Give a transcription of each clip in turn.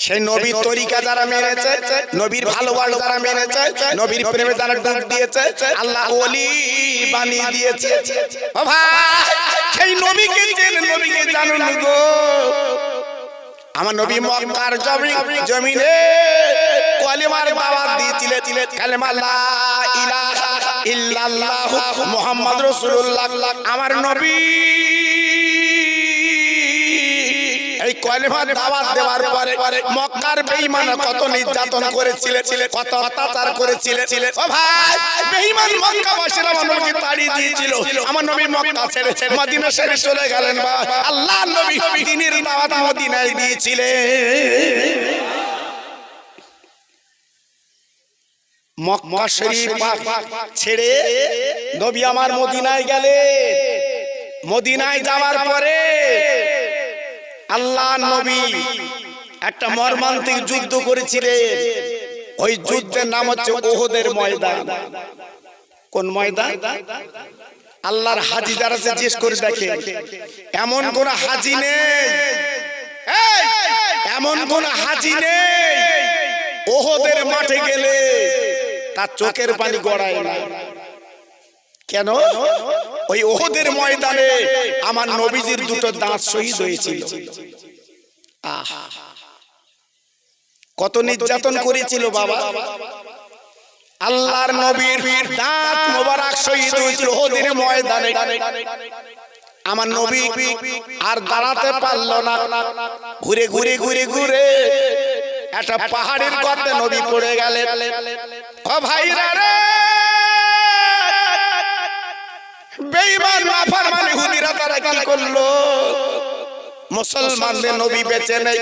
সেই নবীর তরিকা যারা মেনেছে, নবীর ভালোবাসা যারা মেনেছে, নবীর প্রেমে যারা ডুব দিয়েছে, আল্লাহ ওলি বানিয়ে দিয়েছে। ও ভাই, সেই নবীকে চেনেন, নবীকে জানুন গো। আমার নবী মক্কার জমিনে কালেমার দাওয়াত দিয়েছিলেন, কালেমা লা ইলাহা ইল্লাল্লাহ মুহাম্মাদুর রাসূলুল্লাহ। আমার নবী এই কালেমার দাওয়াত দেওয়ার পরে মক্কার বেঈমানরা কত নির্যাতন করেছিলেন, কত অত্যাচার করেছিলেন। ও ভাই, বেঈমান মক্কাবাসীরা আমার নবীকে তাড়িয়ে দিয়েছিল। আমার নবী মক্কা ছেড়ে মদিনা শরীফে চলে গেলেন। বা আল্লাহর নবী দ্বীনের দাওয়াত মদিনায় দিয়েছিলেন। মক্কা শরীফ ছেড়ে নবী আমার মদিনায় গেলেন। মদিনায় যাওয়ার পরে আল্লাহ নবী একটা মর্মান্তিক যুদ্ধ করেছিলেন। ওই যুদ্ধের নাম হচ্ছে উহুদের ময়দান। কোন ময়দান? আল্লাহর হাজী যারা জিজ্ঞেস করে দেখে, এমন কোন হাজী নেই, এমন কোন হাজী নেই উহুদের মাঠে গেলে তার চোখের পানি গড়ায় না। কেন? ওই উহুদের ময়দানে আমার নবীজির দুটো দাঁত শহীদ হয়েছিল। কত নির্যাতন করেছিল বাবা। আল্লাহর নবীর দাঁত মোবারক শহীদ হয়েছিল উহুদের ময়দানে। আমার নবী আর দাঁড়াতে পারল না। ঘুরে ঘুরে ঘুরে ঘুরে একটা পাহাড়ের গর্তে নবী পড়ে গেলেন। ও ভাইরা রে, বেঈমান নাফরমান ইহুদিরা তারা কি করলো? মুসলমানদের নবী বেঁচে নেই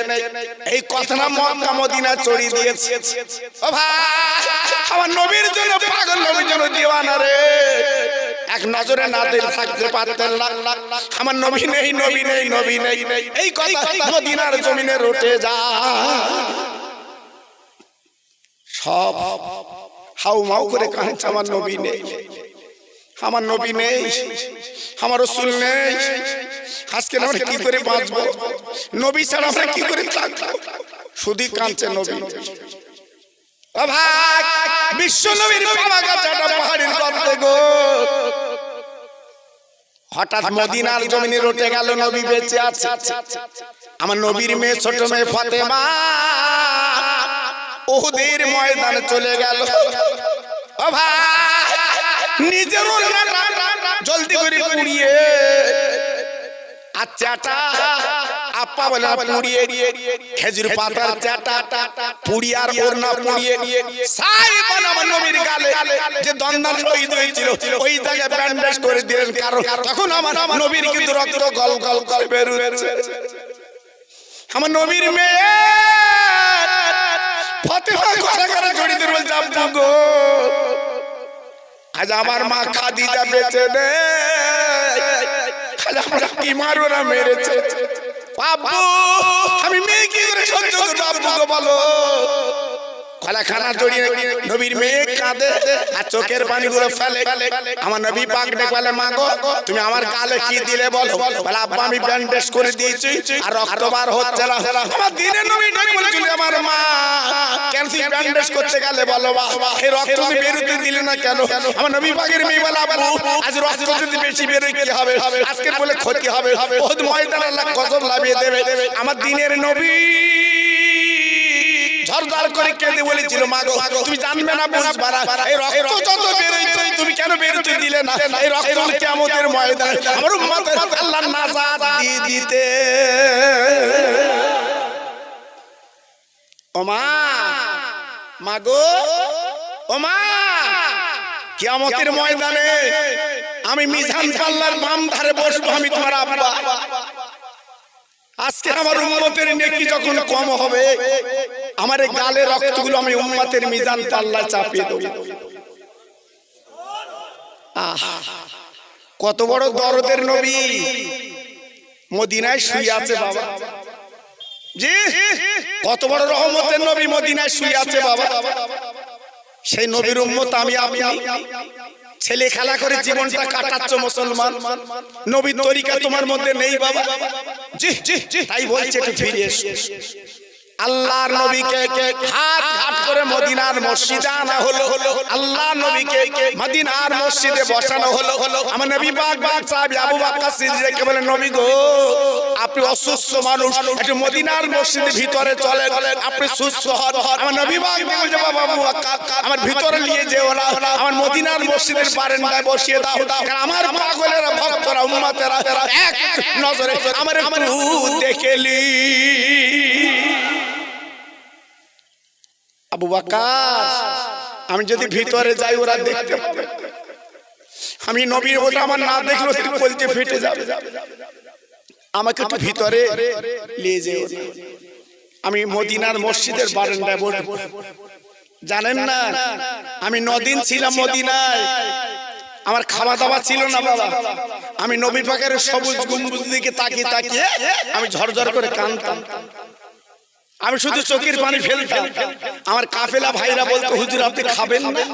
এই কথা না মক্কা মদিনা ছড়িয়ে দিয়েছে। ও ভাই, আমার নবীর জন্য পাগল, নবীর জন্য দিওয়ানা রে। এক নজরে না দেখে থাকতে পারতেন না। আমার নবী নেই, নবী নেই, নবী নেই, এই কথা মদিনার জমিনে রটে যায়। সব হাউমাউ করে কাঁদছে, আমার নবী নেই, আমার নবী নেই, আমার রাসূল নেই। আজকে আমরা কি করে বাঁচবো? নবী ছাড়া আমরা কি করে থাকবো? শুধু কাঁদছে নবী। ও ভাই, বিশ্ব নবীর পাওয়া গেছে একটা পাহাড়ের গর্তে গো। হঠাৎ মদিনার জমিনে রটে গেল নবী বেঁচে আছে। আমার নবীর মেয়ে, ছোট মেয়ে ফাতেমা উহুদের ময়দানে চলে গেল। ও ভাই, নিজের ওড়নাটা জলদি করে পুড়িয়ে আর চাটা আপা বলে পুড়িয়ে খেজুর পাতার চাটা পুড়িয়ে আর ওড়না পুড়িয়ে সাই আমার নবীর গালে যে দন্দান শহীদ হয়েছিল ওই জায়গায় ব্যান্ডেজ করে দিলেন। কারণ তখন আমার নবীর কিন্তু রক্ত গল গল গল বের হচ্ছে। আমার নবীর মেয়ে ফাতেমা কথা করে জড়িয়ে ধরে বলছে, আব্বু গো, আজ আমার মা খাদিজা বেঁচে নেই, আজ আমরা কি মারোরা মেরেছে। আব্বু, আমি মেয়ে কি করে সহ্য করবো? আব্বু গো বলো। খানা জড়িয়ে নবীর মেয়ে কাঁদে আর চোখের পানিগুলো ফেলে। আমার নবী পাক ডেকে বলে, মা গো, তুমি আমার গালে কি দিলে বলো? বলে, আব্বা আমি ব্যান্ডেজ করে দিয়েছি আর রক্ত বার হচ্ছে না। আমার দিনের নবী ডেকে বলেছিল, আমার মা কেন তুই ব্যান্ডেজ করতে গেলে বলো বাবা, এই রক্ত তুমি বেরোতে দিলে না কেন? আমার নবী পাকের মেয়ে বলে, আব্বু আজ রক্ত যদি বেশি বেরোয় কি হবে? আজকের বলে ক্ষতি হবে, বহুত ময়দান আল্লাহ কসম লাভিয়ে দেবে। আমার দিনের নবী ঝরঝর করে কেঁদে বলেছিল, মা গো, তুমি জানবে না, বুঝবে না, এই রক্ত যত বেরোইছে তুমি কেন বেরোতে দিলে না? এই রক্ত কিয়ামতের ময়দানে আমার উম্মতের আল্লাহ নাজাত দিয়ে দিতে। ও মা, মা গো, ও মা, কিয়ামতের ময়দানে আমি মিজান পাল্লার বাম ধারে বসবো, আমি তোমার আব্বা। আজকে আমার উম্মতের নেকি যখন কম হবে, আমার এই গালে রক্তগুলো আমি উম্মতের মিজান পাল্লা চাপিয়ে দেব। কত বড় দরদের নবী মদিনায় শুয়ে আছে বাবা। জি, কত বড় রহমতের নবী মদিনায় শুয়ে আছে বাবা। সেই নবীর উম্মত আমি, আপনি ছেলে খেলা করে জীবনটা কাটাচ্ছ মুসলমান, নবীর তরিকা তোমার মধ্যে নেই বাবা। জি, তাই বলছে একটু ফিরে এসো। আল্লাহর নবীকে হাত হাত করে মদিনার মসজিদে আনা হলো। আল্লাহর নবীকে মদিনার মসজিদে বসানো হলো। আমার নবী পাক সাহাবী আবু বকর সিদ্দিককে বলে, নবী গো, আপনি অসুস্থ মানুষ, একটু মদিনার মসজিদের ভিতরে চলেন, আপনি সুস্থ হন। আমার নবী পাক বলছে, বাবা আবু বকর, আমার ভিতরে নিয়ে যেও না, আমার মদিনার মসজিদের বারান্দায় বসিয়ে দাও, কারণ আমার পাগলেরা, ভক্তরা, উম্মতেরা এক নজরে আমার একটু দেখেলি। আবু বকর, আমি যদি ভিতরে যাই ওরা দেখতে পাবে, আমি নবীর ওটা আমার না দেখলো বলতে ফেটে যাবে, আমাকে একটু ভিতরে নিয়ে যেও। আমি মদিনার মসজিদের বারান্দায় বসবো। জানেন না, আমি 9 দিন ছিলাম মদিনায়, আমার খাওয়া দাওয়া ছিল না বাবা। আমি নবী পাকের সবুজ গম্বুজ দিকে তাকিয়ে তাকিয়ে আমি ঝরঝর করে কাঁদতাম। আমি শুধু চোখের পানি ফেলতাম। আমার কাফেলা ভাইরা বলতো, হুজুর আপনি খাবেন না?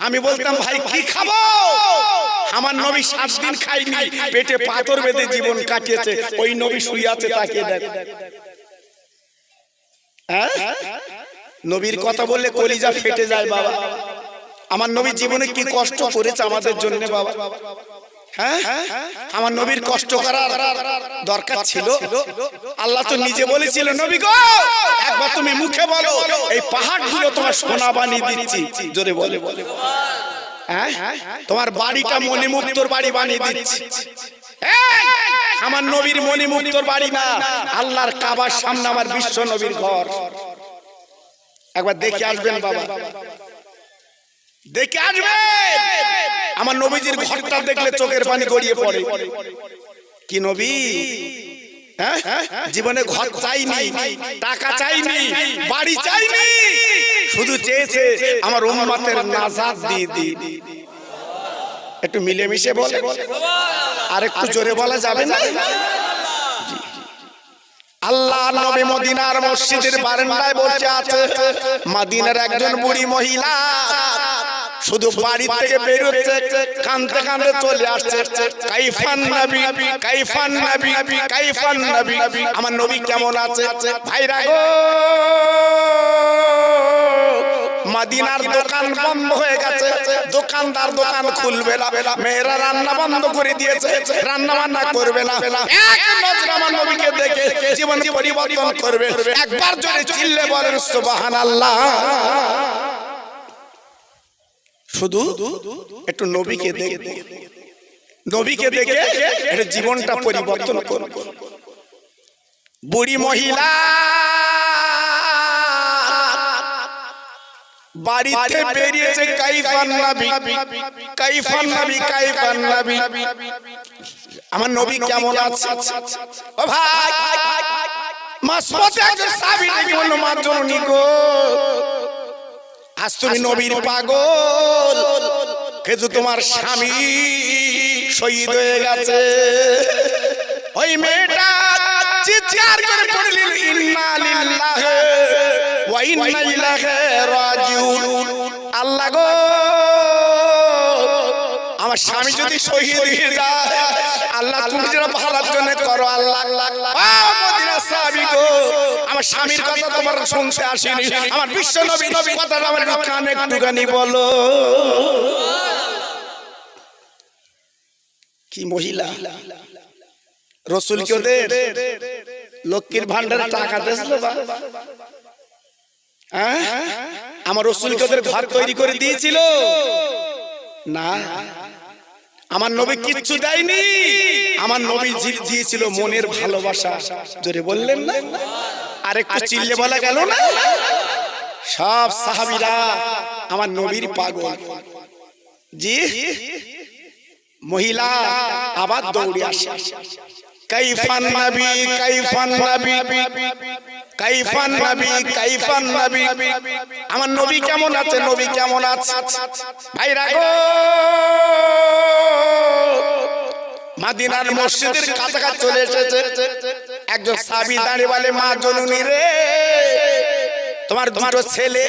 আমি বলতাম, ভাই কি খাবো? আমার নবী 7 দিন খাইনি, পেটে পাথর বেঁধে জীবন কাটিয়েছে, ওই নবী শুয়ে আছে, তাকিয়ে দেখ। হ্যাঁ, নবীর কথা বললে কলিজা ফেটে যায় বাবা। আমার নবী জীবনে কি কষ্ট করেছে আমাদের জন্য বাবা। হ্যাঁ, আমার নবীর কষ্ট করার দরকার ছিল? আল্লাহ তো নিজে বলেছিল, নবী গো, একবার তুমি মুখে বলো, এই পাহাড়গুলো তোমার সোনা বানিয়ে দিচ্ছি। জোরে বলে বলে, হ্যাঁ, তোমার বাড়িটা মণিমুক্তর বাড়ি বানিয়ে দিচ্ছি। আমার নবীর মণিমুক্তর বাড়ি না, আল্লাহর কাবার সামনে আমার বিশ্ব নবীর ঘর। একবার দেখে আসবেন বাবা, দেখে আসবেন। আমার নবীজির ঘরটা দেখলে চোখের পানি গড়িয়ে পড়ে। কি নবী, হ্যাঁ, জীবনে ঘর চাইনি, টাকা চাইনি, বাড়ি চাইনি, শুধু চেয়েছে আমার উম্মতের নাজাত দিয়ে দি। একটু মিলেমিশে বলে, আর একটু জোরে বলা যাবে না? আল্লাহ নবী মদিনার মসজিদের বারান্দায় বসে আছে। মদিনার একজন বুড়ি মহিলা শুধু বাড়ি থেকে বের হচ্ছে, কাঁদতে কাঁদতে চলে আসছে, কাইফান নবী, কাইফান নবী, কাইফান নবী, আমার নবী কেমন আছে? ভাইরা গো, মদিনার দোকান বন্ধ হয়ে গেছে, দোকানদার দোকান খুলবে না, মেয়েরা রান্না বন্ধ করে দিয়েছে, রান্না বান্না করবে না। এক নজর আমার নবীকে দেখে জীবন পরিবর্তন করবে। একবার জোরে চিল্লে বলেন সুবহানাল্লাহ। শুধু একটু নবীকে দেখে, নবীকে দেখে এটা জীবনটা পরিবর্তন করবে। বুড়ি মহিলা বাড়িতে বেরিয়েছে, কাইফান নবী, কাইফান নবী, কাইফান নবী, আমার নবী কেমন আছে? ও ভাই, মাসপতে একজন সাহাবী ডেকে বলল, মা জননী গো, আজ তুমি নবীর পাগল, কিন্তু তোমার স্বামী শহীদ হয়ে গেছে। ওই মেয়েটা চিৎকার করে পড়ল, ইন্না লিল্লাহি ওয়া ইন্না ইলাইহি রাজিউন। আল্লাহ গো, আমার স্বামী যদি শহীদ হয়ে যায়, আল্লাহ তুমি যেটা ভালোর জন্য করো। আল্লাহ, মদিনার সাহাবী গো, আমার স্বামীর কথা তোমার শুনতে আসেনি, আমার বিশ্ব নবীর কথাটা আমার কানে একটুখানি বলো। কি মহিলা! রাসূল কি ওদের লক্ষ্মীর ভান্ডারে টাকা দিয়েছিল? হ্যাঁ, আমার রাসূল কি ওদের ঘর তৈরি করে দিয়েছিল? না, আমার নবী কিচ্ছু দেয়নি। আমার নবী দিয়েছিল মনের ভালোবাসা। জোরে বললেন না? আর একটু চিল্লে বলা গেল না? সব সাহাবীরা আমার নবীর পাগল। জি, মহিলা আবার দৌড়ে আসে, কাইফান নবী, কাইফান নবী, কাইফান নবী, কাইফান নবী, আমার নবী কেমন আছে? নবী কেমন আছে? ভাইরা গো, মদিনার মসজিদের কাছাকাছি চলে এসেছে। একজন সাহাবী দাঁড়িয়ে বলে, মা জননী রে, তোমার দুটো ছেলে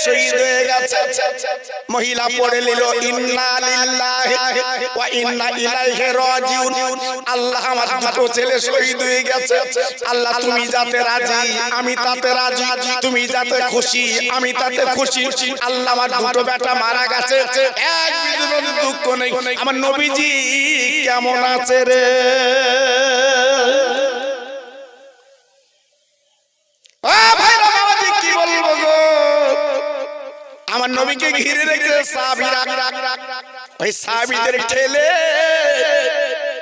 শহীদ হয়ে গেছে। মহিলা পড়ে নিল ইন্না লিল্লাহি ওয়া ইন্না ইলাইহি রাজিউন। আল্লাহ আমার দুটো ছেলে শহীদ হয়ে গেছে, আল্লাহ তুমি যাতে রাজি আমি তাতে রাজি, তুমি যাতে খুশি আমি তাতে খুশি। আল্লাহ আমার দুটো বেটা মারা গেছে, এক বিন্দু দুঃখ নেই। আমার নবীজি কেমন আছে রে? আমার নবীকে ঘিরে রেখে সাহাবীরা, ওই সাহাবীদের ঠেলে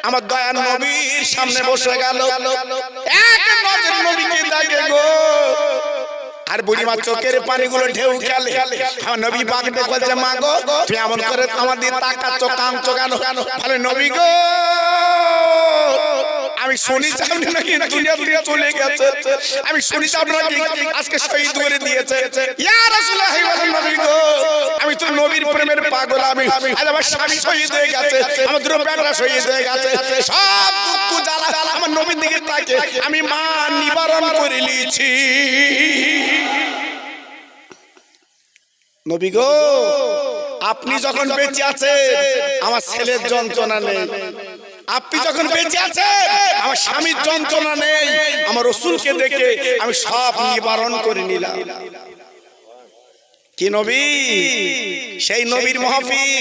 আমার দয়ার নবীর সামনে বসে গেল। এক নজর নবীকে দেখে গো, আর বুড়িমা চোখের পানিগুলো ঢেউ খেলে। আমার নবী বাগদে বলছে, মা গো তুমি এমন করে আমাদের তাকাচ্ছ কাঁদছো কেন? বলে নবী গো আমি শুনেছি আপনি নাকি দুনিয়া থেকে চলে গেছে, আমি শুনেছি আপনাকে আজকে শহীদ করে দিয়েছে। ইয়া রাসূলুল্লাহ বলেন নবী গো আমি তো নবীর প্রেমের পাগল, আমি আজ আমার স্বামী শহীদ হয়ে গেছে, আমার দুটো বেটা শহীদ হয়ে গেছে, সব দুঃখ জ্বালা আমার নবীর দিকে তাকে আমি মা নিবারণ করে নিয়েছি। নবী গো আপনি যখন বেঁচে আছেন আমার ছেলের যন্ত্রণা নেই, আপনি যখন বেঁচে আছেন আমার স্বামীর যন্ত্রণা নেই, আমার রাসূলকে দেখে আমি সব নিবারণ করে নিলাম। কি নবী? সেই নবীর মাহফিল,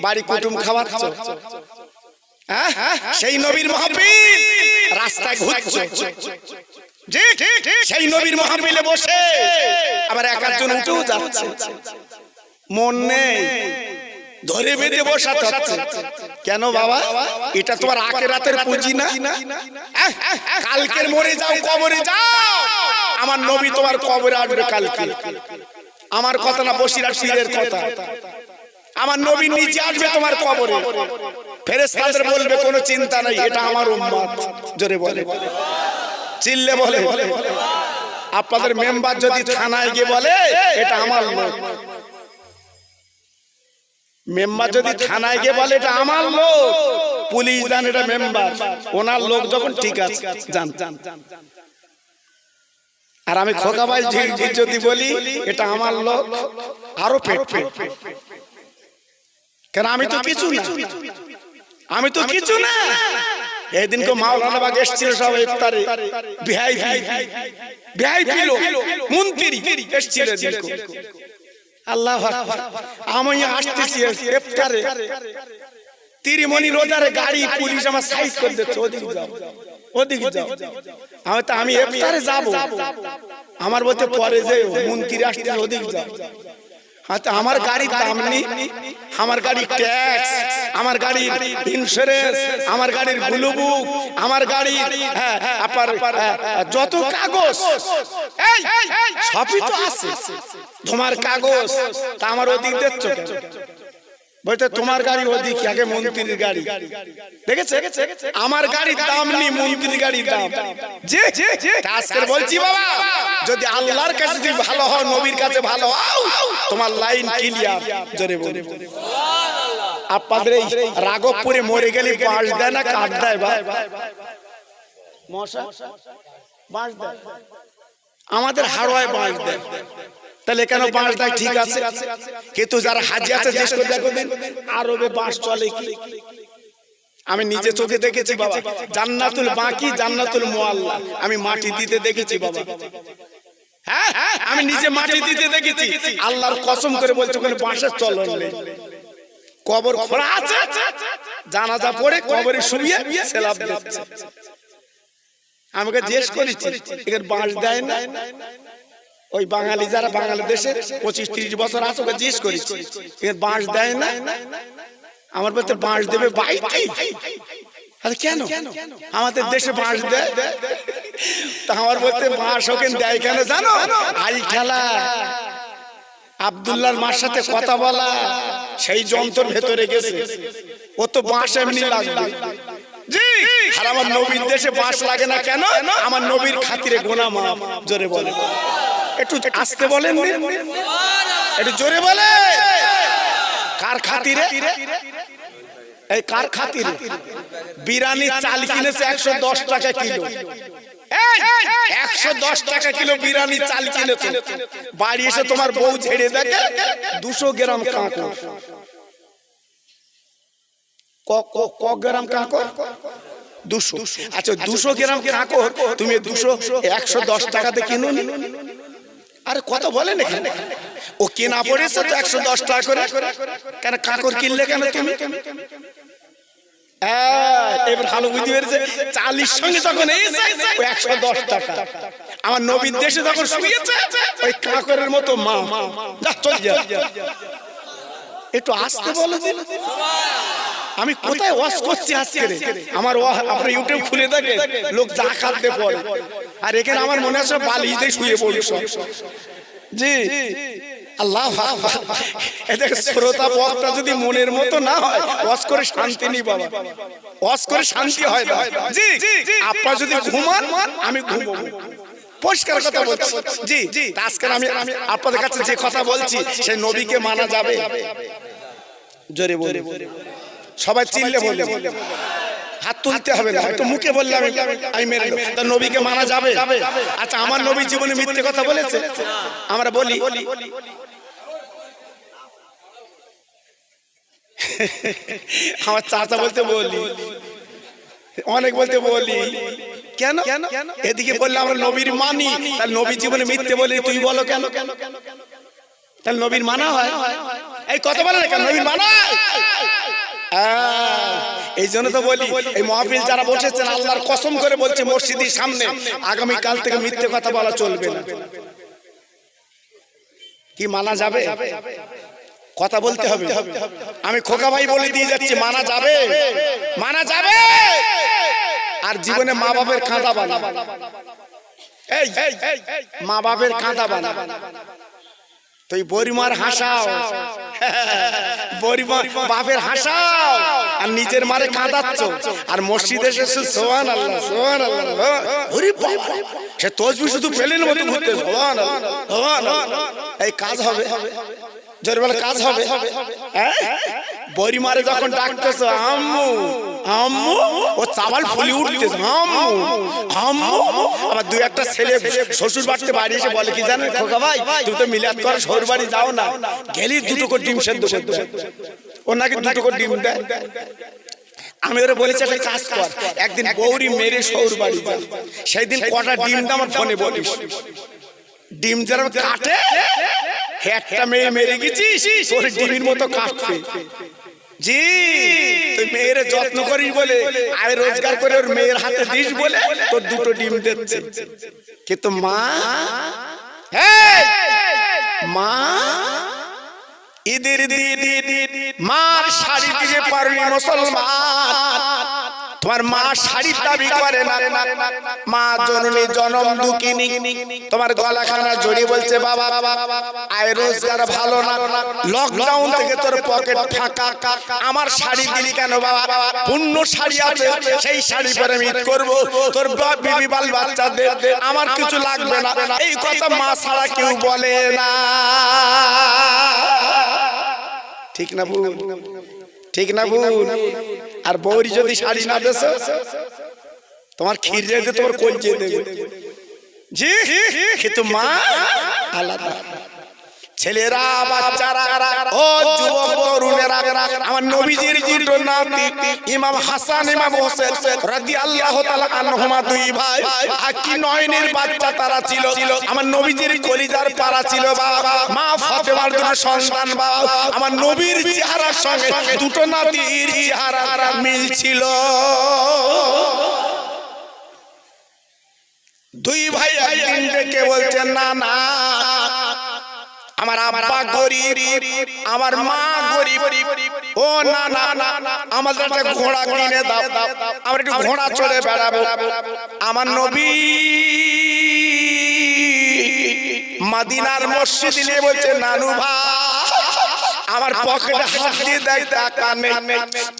বাড়ি কুটুম খাওয়াচ্ছ, হ্যাঁ সেই নবীর মাহফিল, রাস্তায় ঘুরছো, সেই নবীর মাহফিলে বসে আবার এক একজন উঠেও যাচ্ছে, মন নেই, ধরে বেঁধে বসাতে হচ্ছে। কেন বাবা? এটা তোমার আখিরাতের পুঁজি না? কালকের মরে যাও, কবরে যাও, আমার নবী তোমার কবরে আসবে কালকে। আমার কথা না, বসিরার পীরের কথা। আমার নবী নিচে আসবে তোমার কবরে, ফেরেশতাদের বলবে কোনো চিন্তা নাই, এটা আমার উম্মত। জোরে বলে, চিল্লে বলে। আপনাদের মেম্বার যদি থানায় গিয়ে বলে এটা আমার লোক, মেম্বার যদি থানায় গিয়ে বলে এটা আমার লোক, পুলিশ জান এটা মেম্বার, ওনার লোক যখন ঠিক আছে জান। আর আমি খোকা ভাই যদি বলি এটা আমার লোক, আরো পেট পেট, কেন আমি তো কিছু না, আমি তো কিছু না। এদিন কো মাওলানা বাগ এসেছিল সব ইফতারে, ভিআইপি লোক মন্ত্রী এসেছিল এদিন। আল্লাহু আকবার, আমি আসতেছি ইফতারে, তিরিমনি রোজারে গাড়ি পুলিশ আমার সাইজ করে দিচ্ছে, ওদিকে যাও ওদিকে যাও। আমি ইফতারে যাব, আমার বলতে পরে যে মন্ত্রী আসছে ওদিকে যাও। আমার গাড়ির দাম নেই, আমার গাড়ির ট্যাক্স, আমার গাড়ির ইন্স্যুরেন্স, আমার গাড়ির ব্লু বুক, আমার গাড়ির আপনার যত কাগজ সবই তো আছে, তোমার কাগজ তা আমার ওদিক দেখছো কেন? বলতে তোমার গাড়ি ওদিকে, আগে মন্ত্রীর গাড়ি দেখেছে, আমার গাড়ির দাম নেই, মন্ত্রীর গাড়ির দাম। আজকে বলছি বাবা, যদি আল্লাহর কাছে তুমি ভালো হও, নবীর কাছে ভালো হও, তোমার লাইন ক্লিয়ার। জোরে বলে আপনাদের এই রাঘবপুরে মরে গেলে বাঁশ দেয় না কাঠ দেয়? মশা বাঁশ দেয়, আমাদের হাড়োয়ায় বাঁশ দেয়, তাহলে কেন বাঁশ দেয়? ঠিক আছে, কিন্তু যারা হাজি আছে দেশ করে দেখো দিন আরবে বাঁশ চলে কি? আমি নিজে চোখে দেখেছি বাবা, জান্নাতুল বাকি, জান্নাতুল মুআল্লা আমি মাটি দিতে দেখেছি বাবা। হ্যাঁ আমি নিজে মাটি দিতে দেখেছি, আল্লাহর কসম করে বলছি ওখানে বাঁশের চলন নেই। কবর খোঁড়া আছে, জানাজা পড়ে কবরে শুয়ে সেলাব দিচ্ছে। আমাকে জিজ্ঞেস করেছি এখানে বাঁশ দেয় না? ওই বাঙালি যারা বাংলাদেশে 25-30 বছর আছে ওকে জিজ্ঞেস করেছি এখানে বাঁশ দেয় না? আমার বলতে বাঁশ দেবে বাইতে। আরে কেন আমাদের দেশে বাঁশ দেয়? তা আমার বলতে বাঁশ ওখানে দেয় কেন জানো? আল খেলা, আব্দুল্লাহর মার সাথে কথা বলা, সেই যন্ত্র ভেতরে গেছে, ও তো বাঁশ এমনি লাগবে। জি, আর আমার নবীর দেশে বাঁশ লাগে না কেন? আমার নবীর খাতিরে গোনা মাফ। জোরে বলে, একটু আসতে বলেন, একটু জোরে বলে। কার খাতিরে? এই কার খাতিরে? বিরিয়ানি চাল কিনেছে 110 টাকা কিলো, 110 টাকা কিলো বিরিয়ানি চাল কিনেছো, বাড়ি এসে তোমার বউ ছেড়ে দেখে 200 গ্রাম কাঁকর। ক গ্রাম কাঁকর? 200। আচ্ছা 200 গ্রাম কাঁকর তুমি 110 টাকাতে কিনো নি? আরে কত বলেন এখানে? ও কেনা পড়েছে তো 110 টাকা করে। কেন কাঁকর কিনলে কেন তুমি? এবার ভালো বুঝতে পেরেছে, 40 সঙ্গে যখন এসে 110 টাকা। আমার নবীর দেশে যখন শুয়েছে ওই কাঁকরের মতো মা। যা চল যা, একটু আসতে বলো দিন। আমি কোথায় ওয়াজ করছি আজকে? আমার আপনি ইউটিউব খুলে দেখে লোক যা খাদ্যে পড়ে, আর এখানে আমার মনে আছে বালিতে শুয়ে পড়ি সব। জি আল্লাহ, এদের শ্রোতা বক্তা যদি মনের মতো না হয় ওয়াজ করে শান্তি নেই বাবা, ওয়াজ করে শান্তি হয় না। জি আপনারা যদি ঘুমান আমি ঘুমাবো, পরিষ্কার কথা বলছি। জি আজকে আমি আপনাদের কাছে যে কথা বলছি সেই নবীকে মানা যাবে? জোরে বলে সবাই চিল্লে বলে, হাত তুলতে হবে না, একটু মুখে বললে আমি মেরে দেব। তা নবীকে মানা যাবে? আচ্ছা আমার নবী জীবনে মিথ্যে কথা বলেছে? আমরা বলি। আমার চাচা বলতে বলি, অনেক বলতে বলি। কেন? এদিকে বললে আমরা নবীর মানি, তাহলে নবী জীবনে মিথ্যে বলি তুই বলো কেন? তাহলে নবীর মানা হয়? এই কথা বলে না কেন নবীর মানা? এই জন্য তো বলি এই মাহফিল যারা বসেছেন আল্লাহর কসম করে বলছে মসজিদের সামনে আগামী কাল থেকে মিথ্যে কথা বলা চলবে না। কি মানা যাবে? কথা বলতে হবে। আমি খোকা ভাই বলে দিয়ে যাচ্ছি, মানা যাবে, মানা যাবে। আর জীবনে মা বাপের কাঁদা বানা, এই মা বাপের কাঁদা বানা। তুই বরিমার হাসাও, বরিমার বাপের হাসাও, আর নিজের মারে কাঁদাচ্ছ, আর মসজিদে এসে সুবহানাল্লাহ সুবহানাল্লাহ, ওরে বাবা সে তসবিহ শুধু পেলেন মতো ঘুরতে সুবহানাল্লাহ সুবহানাল্লাহ। এই কাজ হবে? জোরে বলে কাজ হবে? বরিমারে যখন ডাকতেছ আম্মু আম্মু, ও চাবাল ফুলি উঠতেছে আম্মু আম্মু। আবার দুই একটা ছেলে শ্বশুর বাড়িতে বাড়ি এসে বলে কি জানেন খোকা ভাই, তুমি তো মিলাদ করে শ্বশুর বাড়ি যাও না, গেলি 2 করে ডিম সেদ্ধ সেদ্ধ, ও নাকি 2 করে ডিম দেয়। আমি ওরা বলেছি একটা কাজ কর, একদিন বৌরি মেরে শ্বশুর বাড়ি যা, সেই দিন কটা ডিম দে আমার ফোনে বলিস। ডিম যারা কাটে, একটা মেয়ে মেরে গেছিস তোর ডিমের মতো কাটবে। জি তুই মেয়ের যত্ন করিস বলে, আয় রোজগার করে ওর মেয়ের হাতে দিস বলে তোর 2 ডিম দিচ্ছে। কিন্তু মা, মা ঈদের দিন মার শাড়ি দিতে পারবি মুসলমান, তোমার মা শাড়ির দাবি করে না, মা জননী জনম দুঃখিনী, তোমার গলাখানা জড়িয়ে বলছে বাবা আয় রোজগার ভালো না, লকডাউন থেকে তোর পকেট ফাঁকা, আমার শাড়ি দিলি কেন বাবা? পূর্ণ শাড়ি আছে, সেই শাড়ি পরে আমি ঈদ করবো, তোর বিবি বাল বাচ্চাদের আমার কিছু লাগবে না। এই কথা মা ছাড়া কেউ বলে না, ঠিক না ভুল? ঠিক না ভুল? আর বৌরি যদি শাড়ি না দেশ তোমার ক্ষীর রেখে তোমার কলজে দেবে। জি কিন্তু মা আলাদা। ছেলেরা বাচ্চারা ও যুবক তরুণেরা, আমার নবীজির 2 নাতি ইমাম হাসান ইমাম হোসেন রাদিয়াল্লাহু তাআলা আনহুমা 2 ভাই, আকি নয়নের বাচ্চা তারা ছিল, আমার নবীজির কলিজার পারা ছিল বাবা। মা ফাতেমার 2 সন্তান বাবা, আমার নবীর চেহারার সঙ্গে 2 নাতির চেহারা মিল ছিল। 2 ভাই একদিন ডেকে বলছেন না না আমার আব্বা গরিব, আমার মা গরিব, ও না না আমাদের একটা ঘোড়া কিনে দাও, আমরা একটু ঘোড়া চড়ে বেড়াবো। আমার নবী মদিনার মসজিদে নিয়ে বলছে নানু ভাই আমার পকেটে হাত দিয়ে দেখ টাকা নেই,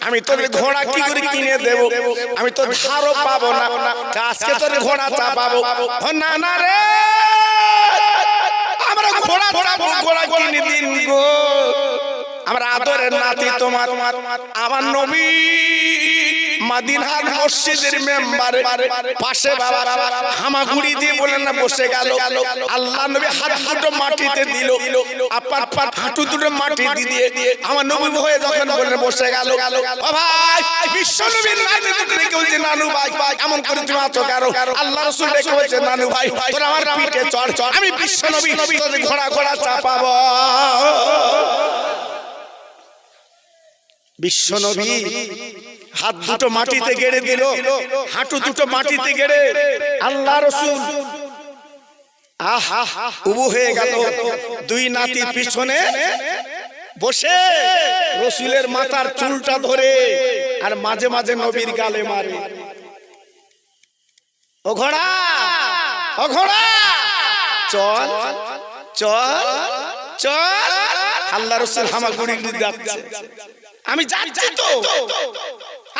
আমি তোর ঘোড়া কি করে কিনে দেবো, আমি তো ধারও পাবো না, আজকে তোর ঘোড়া চাপাবো। না না রে আমরা ঘোড়া চাপবো, ঘোড়া কিনে দিন গো, আমার আদরের নাতি তোমার। আমার নবী মদিনার মসজিদের মেম্বারে পাশে বাবা হামাগুড়ি দিয়ে বলেন না বসে গেল। আল্লাহ নবী হাত দুটো মাটিতে দিল, আপার হাঁটু দুটো মাটি দিয়ে আমার নবী হয়ে যখন বলেন বসে গেল। ও ভাই, বিশ্ব নবীর নাতি দুটো রেখে বলছে নানু ভাই এমন করে তুমি আছো কেন? আল্লাহ রাসূল রেখে বলছে নানু ভাই তোরা আমার পিঠে চড়, আমি বিশ্ব নবী তোদের ঘোড়া ঘোড়া চাপাবো। বিশ্ব নবী হাত দুটো মাটিতে গেড়ে দিল, হাঁটু দুটো মাটিতে গেড়ে আল্লাহ রাসূল উবু হয়ে গেল। দুই নাতির পিছনে বসে রাসূলের মাথার চুলটা ধরে আর মাঝে মাঝে নবীর গালে মারে। ও ঘোড়া, ও ঘোড়া চল চল চল। আল্লাহ রাসূল হামাগুড়ি দিয়ে যাচ্ছে, আমি যাচ্ছি তো,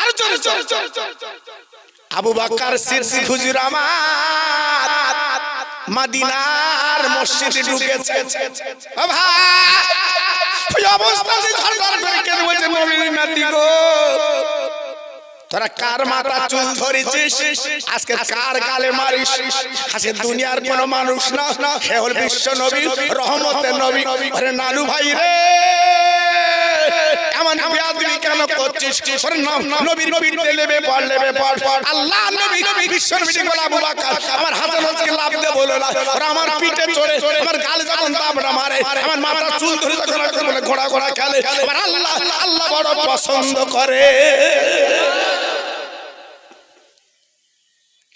আর চল চল চল। আবু বকর সিদ্দিক হুজুর আমার মদিনার মসজিদে ঢুকেছে। ও ভাই, ওই অবস্থাতে ধর করে কেন বলছে নবীর নাতি গো তোরা কার মাথা চুল ধরেছিস, আজকে কার গালে মারিস? আজকে দুনিয়ার কোন মানুষ না, সে হল বিশ্ব নবী, রহমতের নবী। আরে নানু ভাই রে, এমন বেয়াদবি কেন করছিস? ওরে নবীর পিঠে লেবে পড়, লেবে পড়। আল্লাহ নবী বিশ্ব নবী বলে আবু বকর আমার হাসান হোসেনকে লাভ দে বলে না, ওরা আমার পিঠে চড়ে আমার গালে যখন দাবড়া মারে, আমার মাথা চুল ধরে যখন বলে ঘোড়া ঘোড়া খেলে, আমার আল্লাহ আল্লাহ বড় পছন্দ করে।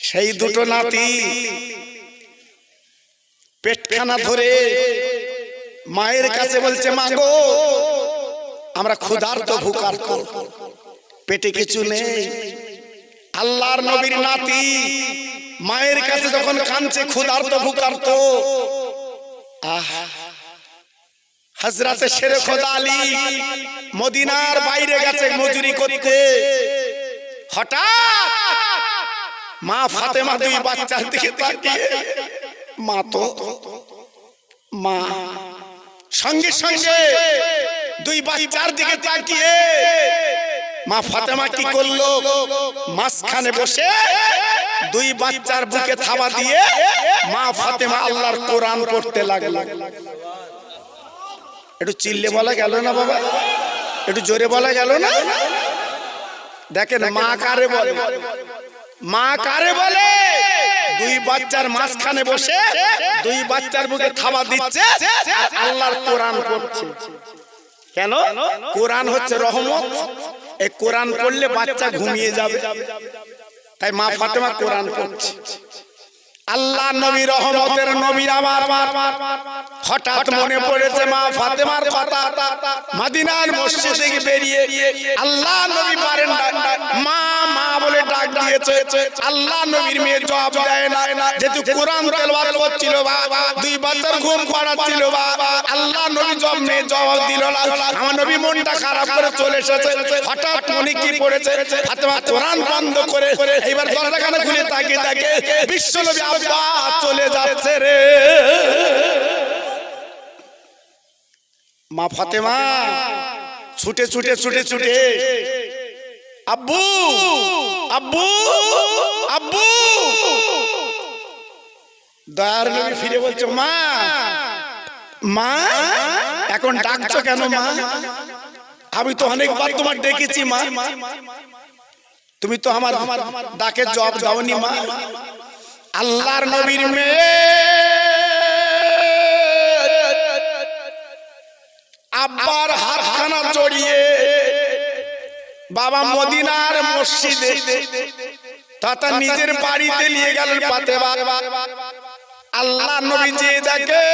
সেই দুটো নাতি পেটখানা ধরে মায়ের কাছে বলছে মা গো আমরা ক্ষুধার্ত ভুকার্ত, পেটে কিছু নেই। আল্লাহর নবীর নাতি মায়ের কাছে যখন কাঁদছে ক্ষুধার্ত ভুকার্ত, হযরতে শেরে খোদা আলী মদিনার বাইরে গেছে মজুরি করতে। হঠাৎ মা ফাতেমা দুই বাচ্চার দিকে তাকিয়ে, মা তো মা সঙ্গে সঙ্গে দুই বাচ্চার দিকে তাকিয়ে মা ফাতেমা কি করলো, মাঝখানে বসে দুই বাচ্চার বুকে থাবা দিয়ে মা ফাতেমা আল্লাহর কোরআন পড়তে লাগলো। একটু চিল্লে বলা গেল না বাবা, একটু জোরে বলা গেল না? দেখেন মা কারে বলে, মা কারে বলে? দুই বাচ্চার মাঝখানে বসে দুই বাচ্চার বুকে থাবা দিচ্ছে আর আল্লাহর কোরআন পড়ছে। কেন? কোরআন হচ্ছে রহমত, এই কোরআন পড়লে বাচ্চা ঘুমিয়ে যাবে, তাই মা ফাতেমা কোরআন পড়ছে। আল্লাহ নবী রহমতের নবী আমার হঠাৎ মনে পড়েছে মা ফাতেমার কথা। মদিনার মসজিদ থেকে বেরিয়ে আল্লাহ নবী পারেন মা মা বলে ডাক দিয়েছে। আল্লাহ নবীর মেয়ে জবাব দেয় না, যেহেতু কোরআন তেলাওয়াত করছিল বাবা, দুই বাচ্চার ঘুম পাড়াচ্ছিল বাবা, আল্লাহ নবী জবাব দিল না। আমার নবী মনটা খারাপ করে চলে এসেছে। হঠাৎ মনে কি পড়েছে, ফাতেমা কোরআন বন্ধ করে এইবার দরজাখানা খুলে তাকিয়ে থাকে বিশ্ব নবী আব্বা চলে যাচ্ছে রে। মা ফাতেমা ছুটে ছুটে ছুটে ছুটে আব্বু আব্বু আব্বু, দয়ার নবী ফিরে বলছে মা মা এখন ডাকছো কেন মা? আমি তো অনেকবার তোমার ডেকেছি মা, তুমি তো আমার ডাকের জবাব দাওনি মা। আল্লাহর নবীর মেয়ে আব্বার হাতখানা জড়িয়ে বাবা মদিনার মসজিদে তথা নিজের বাড়িতে নিয়ে গেলেন ফাতেমা। আল্লাহ নবী যে দেখে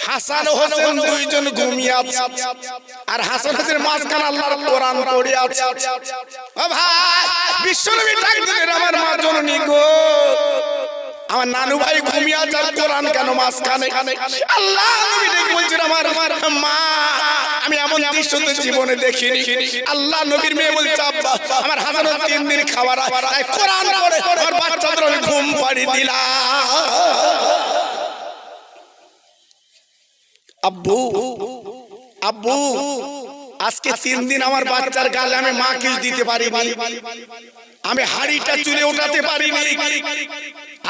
হাসান হোসেন দুইজন ঘুমিয়ে আছে আর হাসান হোসেনের মাঝখানে আল্লাহর কোরআন পড়ে আছে। ও ভাই, বিশ্বনবী ডাক দিলেন আমার মা জননী গো, আমার নানু ভাই ঘুমিয়ে আছে আর কোরআন কেন মাঝখানে? আল্লাহ নবী ডেকে বলছেন আমার মা আমি এমন দৃশ্য তো জীবনে দেখিনি। আল্লাহ নবীর মেয়ে বলছে আব্বা আমার হাজারো 3 দিন খাবার তাই কোরআন পড়ে আমার বাচ্চাদের আমি ঘুম পাড়িয়ে দিলাম। আব্বু আব্বু আজকে 3 দিন আমার বাচ্চার গালে আমি মা কিস দিতে পারিনি, আমি হাড়িটা চুলে উঠাতে পারিনি।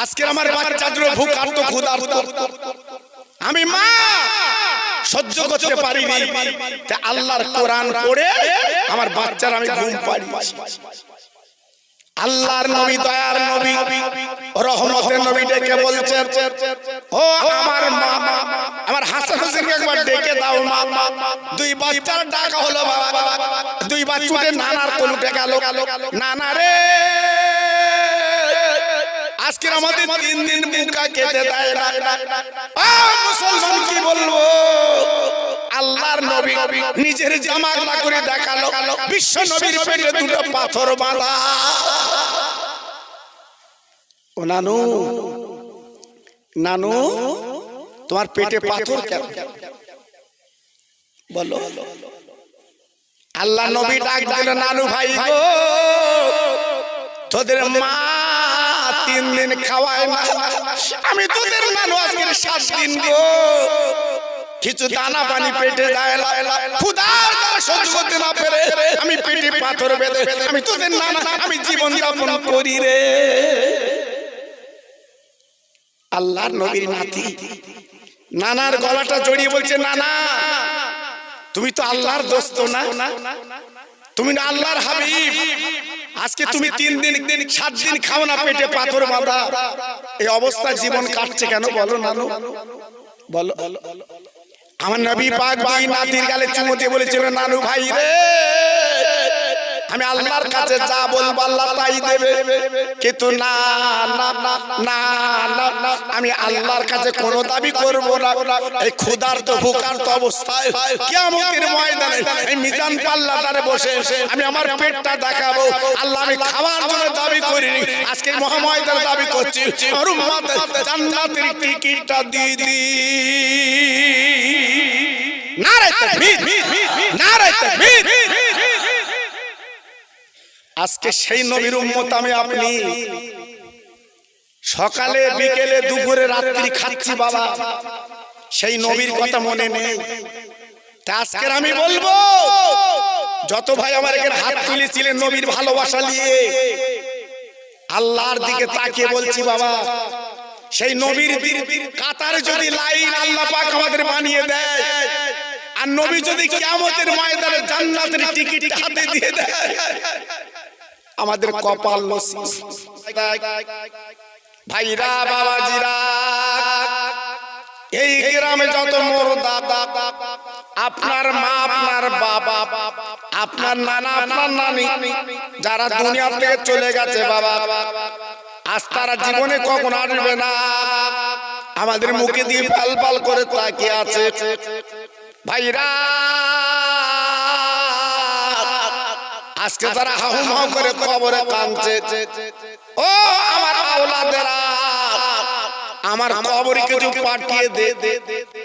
আজকে আমার বাচ্চাদের ভুকার্ত ক্ষুধার্ত, আমি মা সহ্য করতে পারিনি। আল্লাহর কোরআন পড়ে আমার বাচ্চার আমি ঘুম পাড়িয়েছি। আল্লাহর নবী, দয়ার নবী, রহমতের নবী ডেকে বলছেন, ও আমার মা, আমার হাসান হোসেনকে একবার ডেকে দাও মা। 2 বাচ্চার ডাকা হলো বাবা, 2 বাচ্চাদের নানার কোল উঠে গেল। নানা রে, আজকে আমাদের 3 দিন মুখা খেতে দেয় না। মুসলমান কি বলবো? আল্লাহর নবী নিজের জামা আগলা করে দেখালো, বিশ্ব নবীর পেটে 2টো পাথর বাঁধা। ও নানু, নানু তোমার পেটে পাথর কেন বলো? আল্লাহ নবী ডাক দিল, নানু ভাই গো, তোদের মা 3 দিন খাওয়ায় না, আমি তোদের নানু আজকে 7 দিন গো, কিছু দানা পানি পেটে দেয় না, ক্ষুধার জ্বালা সহ্য করতে না পেরে আমি পেটে পাথর বেঁধে আমি তোদের নানা আমি জীবন যাপন করি রে। আল্লাহর নবীর নাতি নানার গলাটা জড়িয়ে বলছে, নানা তুমি তো আল্লাহর দোস্ত না, তুমি না আল্লাহর হাবিব, আজকে তুমি 3 দিন 7 দিন খাও না, পেটে পাথর বাঁধা, এই অবস্থা জীবন কাটছে কেন বলো নানু বলো? আমার নবী পাক 2 নাতির গালে চুমু দিয়ে বলেছিল, নানু ভাই রে, আমি আল্লাহর কাছে যা বলবো আল্লাহ তাই দেবে, কিন্তু না না না না, আমি আল্লাহর কাছে কোনো দাবি করব না। এই ক্ষুধার্ত ভুকার্ত অবস্থায় কিয়ামতের ময়দানে এই মিজান পাল্লাটারে বসে আমি আমার পেটটা দেখাবো। আল্লাহ আমি খাওয়ার জন্য দাবি করিনি, আজকে মহাময়দানে দাবি করছি, আমার উম্মত জান্নাতের টিকিটটা দিয়ে দি। নারে তাকবীর, নারে তাকবীর। আজকে সেই নবীর উম্মত আমি আপনি, সকালে বিকেলে দুপুরে রাত্রি খাচ্ছি বাবা, সেই নবীর কথা মনে নেই। তা আজকে আমি বলবো, যত ভাই আমার এখানে হাত তুলেছিলেন নবীর ভালোবাসা নিয়ে, আল্লাহর দিকে তাকিয়ে বলছি বাবা, সেই নবীর কাতারে যদি লাইন আল্লাহ পাক আমাদের বানিয়ে দেয়, আর নবী যদি কিয়ামতের ময়দানে জান্নাতের টিকিট হাতে দিয়ে দেয়, আমাদের কপাল নসিব। ভাইরা বাবাজিরা, এই গ্রামে যত মুর্দা, আপনার মা, আপনার বাবা, আপনার নানা, আপনার নানি যারা দুনিয়া থেকে চলে গেছে বাবা, আজ তারা জীবনে কখন আসবে না, আমাদের মুখে দিয়ে পাল পাল করে তাকিয়ে আছে। ভাইরা, আজকে তারা হাহুম হাউ করে কবরে কাঁদছে। ও আমার আওলাদেরা, আমার কবরে কিছু পাঠিয়ে দে,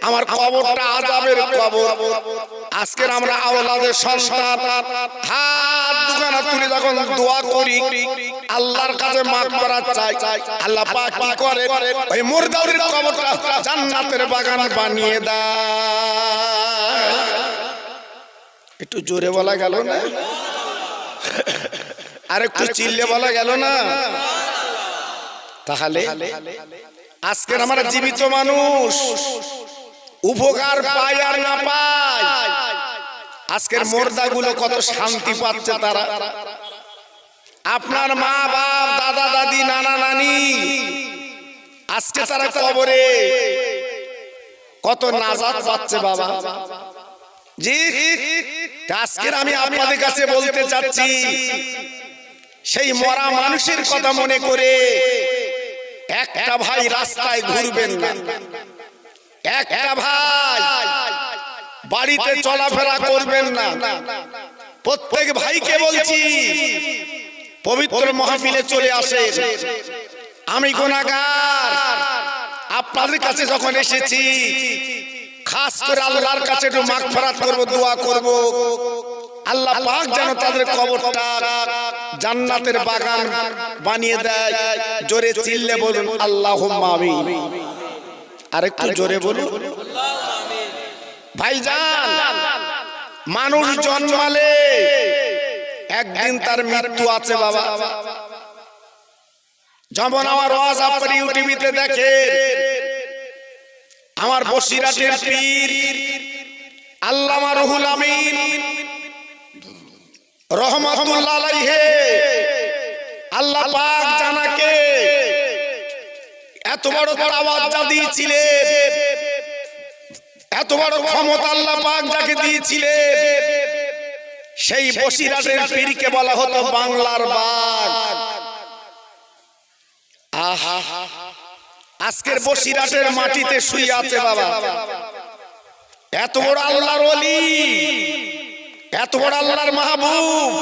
আমার কবরটা আযাবের কবর। আজকের আমরা আওলাদের সন্তান হাত দুখানা তুলে যখন দোয়া করি, আল্লাহর কাছে মাগফিরাত চাই, আল্লাহ পাক কি করে, ওই মুর্দাদের কবরটা জান্নাতের বাগান বানিয়ে দেয়। একটু জোরে বলা গেল না? আর একটু চিল্লে বলা গেল না? তাহলে আজকের আমরা জীবিত মানুষ, উপকার পাই আর না পাই, আজকের মুর্দাগুলো কত শান্তি পাচ্ছে তারা। আপনার মা বাপ, দাদা দাদি, নানা নানি, আজকে তারা কবরে কত নাজাত পাচ্ছে বাবা। জি, আজকের আমি আপনাদের কাছে বলতে চাচ্ছি, সেই মরা মানুষের কথা মনে করে একটা ভাই রাস্তায় ঘুরবেন না, একটা ভাই বাড়িতে চলাফেরা করবেন না। প্রত্যেক ভাইকে বলছি, পবিত্র মাহফিলে চলে আসে। আমি গুনাহগার, আপনাদের কাছে যখন এসেছি, খাস করে আল্লাহর কাছে একটু মাগফিরাত করব, দোয়া করব, আল্লাহ পাক যেন তাদের কবরটা জান্নাতের বাগান বানিয়ে দেয়। জোরে চিল্লে বলুন আল্লাহুম্মা আমিন। আরেকটু জোরে বলুন। ভাইজান, মানুষ জন্মালে একদিন তার মৃত্যু আছে বাবা। যেমন আমার ওয়াজ আপনার ইউটিউবে দেখে, আমার বসিরাটের পীর আল্লামা রুহুল আমিন রহমাতুল্লাহ আলাইহি, আল্লাহ পাক জানাকে এত বড় তাওয়াজ্জা দিয়েছিলেন, এত বড় ক্ষমতা আল্লাহ পাক যাকে দিয়েছিলেন, সেই বসিরাটের পীরকে বলা হতো বাংলার বাঘ। আহা, আজকের বসিরাটের মাটিতে শুয়ে আছে বাবা এত বড় আল্লাহর ওলি, এত বড় আল্লাহর মাহবুব,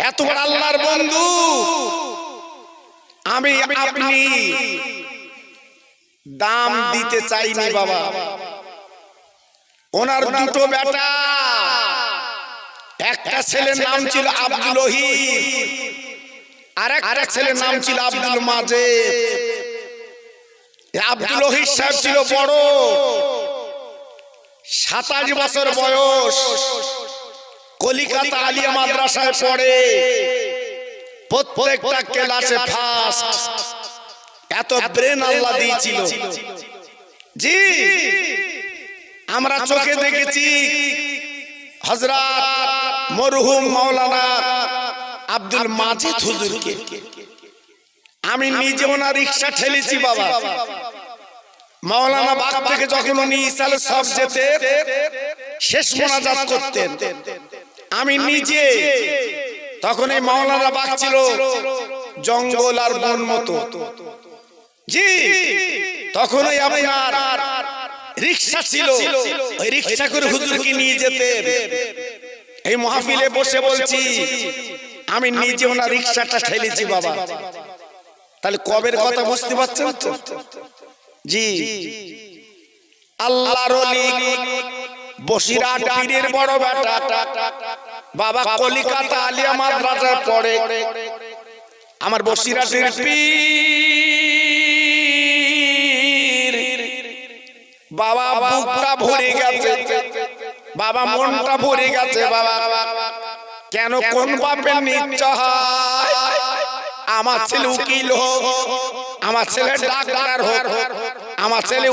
এত বড় আল্লাহর বন্ধু। আমি আপনি দাম দিতে চাইনি বাবা। ওনার দুটো বেটা, একটা ছেলের নাম ছিল আব্দুল ওহিদ, আর একটা ছেলের নাম ছিল আব্দুল মাজেদ। আব্দুল ওহিদ সাহেব ছিল বড়, 27 বছর বয়স, কলিকাতা আলিয়া মাদ্রাসায় পড়ে, প্রত্যেকটা ক্লাসে ফার্স্ট। এত ব্রেন আল্লাহ দিয়েছিল। জি, আমরা চোখে দেখেছি হযরত মরহুম মাওলানা আব্দুল মাজেদ হুজুরকে। আমি নিজে ওনার রিকশা ঠেলেছি বাবা। মাওলানা বাগ থেকে যখন উনি ইসালে সব যেতে শেষ মোনাজাত করতেন, আমি নিজে, তখন এই মাওলানা বাগ ছিল জঙ্গল আর বন মতো। জি, তখন ওই আপনার রিকশা ছিল, ওই রিকশা করে হুজুরকে নিয়ে যেতেন। এই মাহফিলে বসে বলছি, আমি নিজে ওনার রিকশাটা ঠেলেছি বাবা। তাহলে কবের কথা বুঝতে পারছেন তো? জি, আল্লাহর ওলি বসিরাট পীরের বড় বেটা বাবা, কলিকাতা আলিয়া মাদ্রাসায় পড়ে। আমার বসিরাটের পীর বাবা, বুকটা ভরে গেছে বাবা, মনটা ভরে গেছে বাবা। কেন, কোন বাপের নিচ্ছা হয় আমার ছেলে উকিল হোক, আমার ছেলে ডাক্তার হোক, আমার ছেলে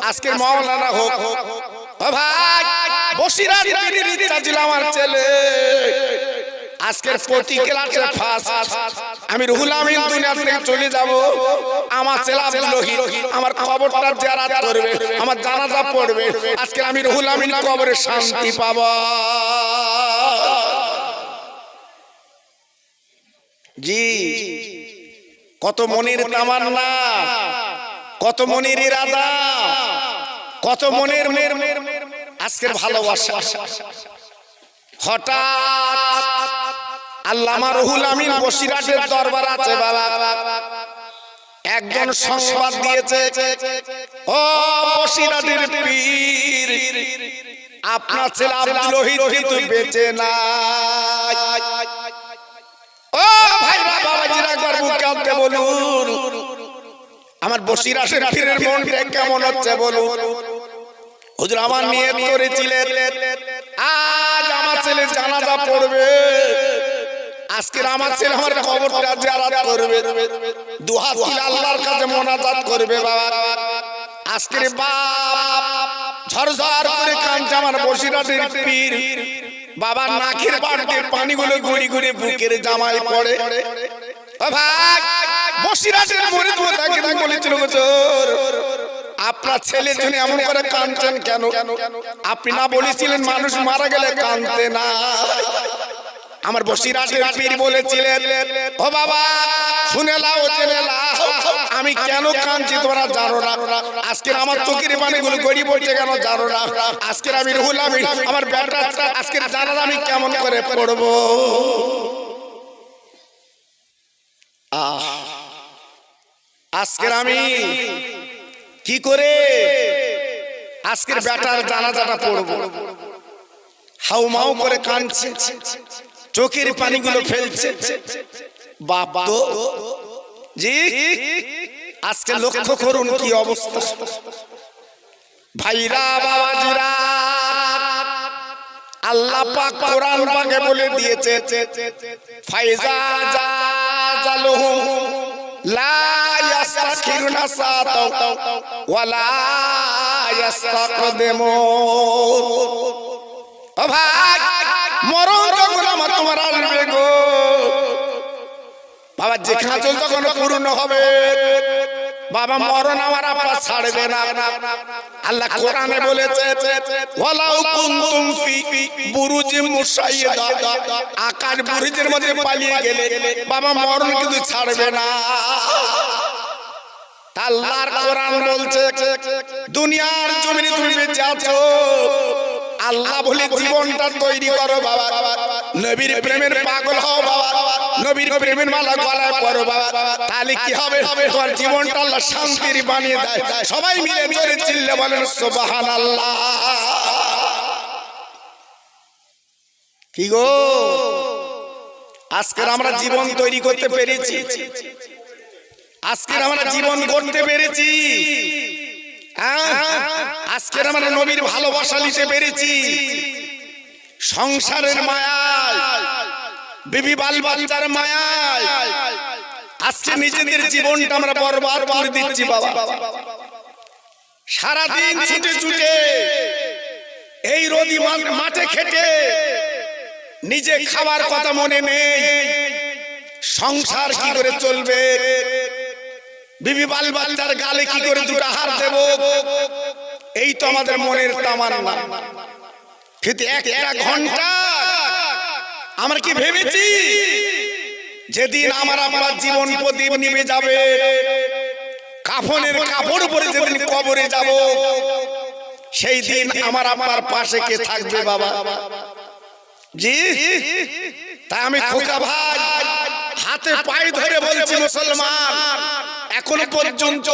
আজকের মাওলানা হোক। ও ভাই, বসিরাট পীরের ইচ্ছা ছিল আমার ছেলে আজকের প্রতি ক্লাসে ফার্স্ট। আমি রুহুল আমিন দুনিয়া থেকে চলে যাব, আমার ছেলে আব্দুল ওহিদ আমার কবরটা জিয়ারত করবে, আমার জানাজা পড়বে। আজকে আমি রুহুল আমিন কবরে শান্তি পাবো। জি, কত মনের তামান্না, কত মনের ইরাদা, কত মনের আজকের ভালোবাসা। হঠাৎ আল্লামা রুহুল আমিন বসিরাটের দরবার আছে বাবা, একজন সংবাদ দিয়েছে, ও বসিরাটের পীর, আপনার ছেলে আব্দুল ওহিদ কিন্তু বেঁচে নাই। ও ভাইরা বাবাজিরা, একবার বুক কাঁদতে বলুন, আমার বসিরাটের পীরের মনটা কেমন হচ্ছে বলুন। হুজুর আমার নিয়ত করেছিলেন আজ আমার ছেলে জানাজা পড়বে, আজকে আমার ছেলে আমার কবরটা জিয়ারত করবে, দুহাত তুলে আল্লাহর কাছে মোনাজাত করবে বাবা। আজকের বাপ ঝরঝর করে কাঁদছে আমার বসিরাটের পীর বাবা, নাকের বাড়তে পানিগুলো গড়ি গড়ি বুকের জামায় পড়ে। ও ভাই, বসিরাটের মুরিদ তাকে বলেছিল, হুজুর আপনার ছেলের জন্য এমন করে কাঁদছেন কেন? আপনি না বলেছিলেন মানুষ মারা গেলে কাঁদতে না? আমার বসিরাটের পীর বলেছিলেন, ও বাবা শুনে নাও, জেনে নাও, আমি কেন কাঁদছি তোমরা জানো না। আজকে আমার চোখের পানিগুলো গড়ি পড়ছে কেন জানো না? আজকের আমি রুহুল আমিন আমার বেটা আজকের জানাজা আমি কেমন করে পড়বো? আজকের আমি কি করে আজকের বেটার জানাজাটা পড়বো? হাউমাউ করে কাঁদছে, চোখের পানিগুলো ফেলছে বাপ। তো জি, আজকে লক্ষ্য করুন কি অবস্থা। ভাইরা বাবাজিরা, আল্লাহ পাক কোরআন পাকে বলে দিয়েছে ফাইজা জাজালুহুম লা ইস্তাখিরুনা সাতা ওয়ালা ইস্তাকদিমুন। ও ভাই, মরণ যখন আমার তোমার আসবে গো বাবা, যে খাঁচল যখন পূর্ণ হবে বাবা, মরণ আমার আপা ছাড়বে না। আল্লাহ কোরআনে বলেছে ওয়ালাউ কুনতুম ফি বুরুজিম মুশাইয়্যিদা, আকাশ বুরুজের মধ্যে পালিয়ে গেলে বাবা মরণ কিন্তু ছাড়বে না। আল্লাহর কোরআন বলছে দুনিয়ার জমিনে তুমি বেঁচে আছো, আল্লাহ বলে জীবনটা তৈরি করো বাবা, নবীর প্রেমের পাগল হও বাবা, নবীর প্রেমের মালা গলায় পরো বাবা, তাহলে কি হবে তোমার জীবনটা আল্লাহ শান্তির বানিয়ে দেয়। সবাই মিলে জোরে চিল্লে বলেন সুবহানাল্লাহ। কি গো, আজকে আমরা জীবন তৈরি করতে পেরেছি, আজকে আমরা জীবন গড়তে পেরেছি, আজকে আমরা নবীর ভালোবাসা নিতে পেরেছি। সংসারের মায়ায়, বিবি বাল বাচ্চার মায়ায় আজকে নিজেদের জীবনটা আমরা বরবাদ করে দিচ্ছি বাবা। সারাদিন ছুটে ছুটে এই রোদি মাঠে খেটে নিজে খাবার কথা মনে নেই, সংসার কি করে চলবে, বিবি বাল বাচ্চার গালে কি করে দুটো হার দেব, এই তো আমাদের মনের তামান্না। কিন্তু একটা ঘন্টা আমরা কি ভেবেছি যেদিন আমার আপনার জীবন প্রদীপ নিভে যাবে, কাফনের কাপড় পরে যেদিন কবরে যাব, সেই দিন আমার আপনার পাশে কে থাকবে বাবা? জি, তাই আমি খোকা ভাই হাতে পায়ে ধরে বলছি মুসলমান, এখনো পর্যন্ত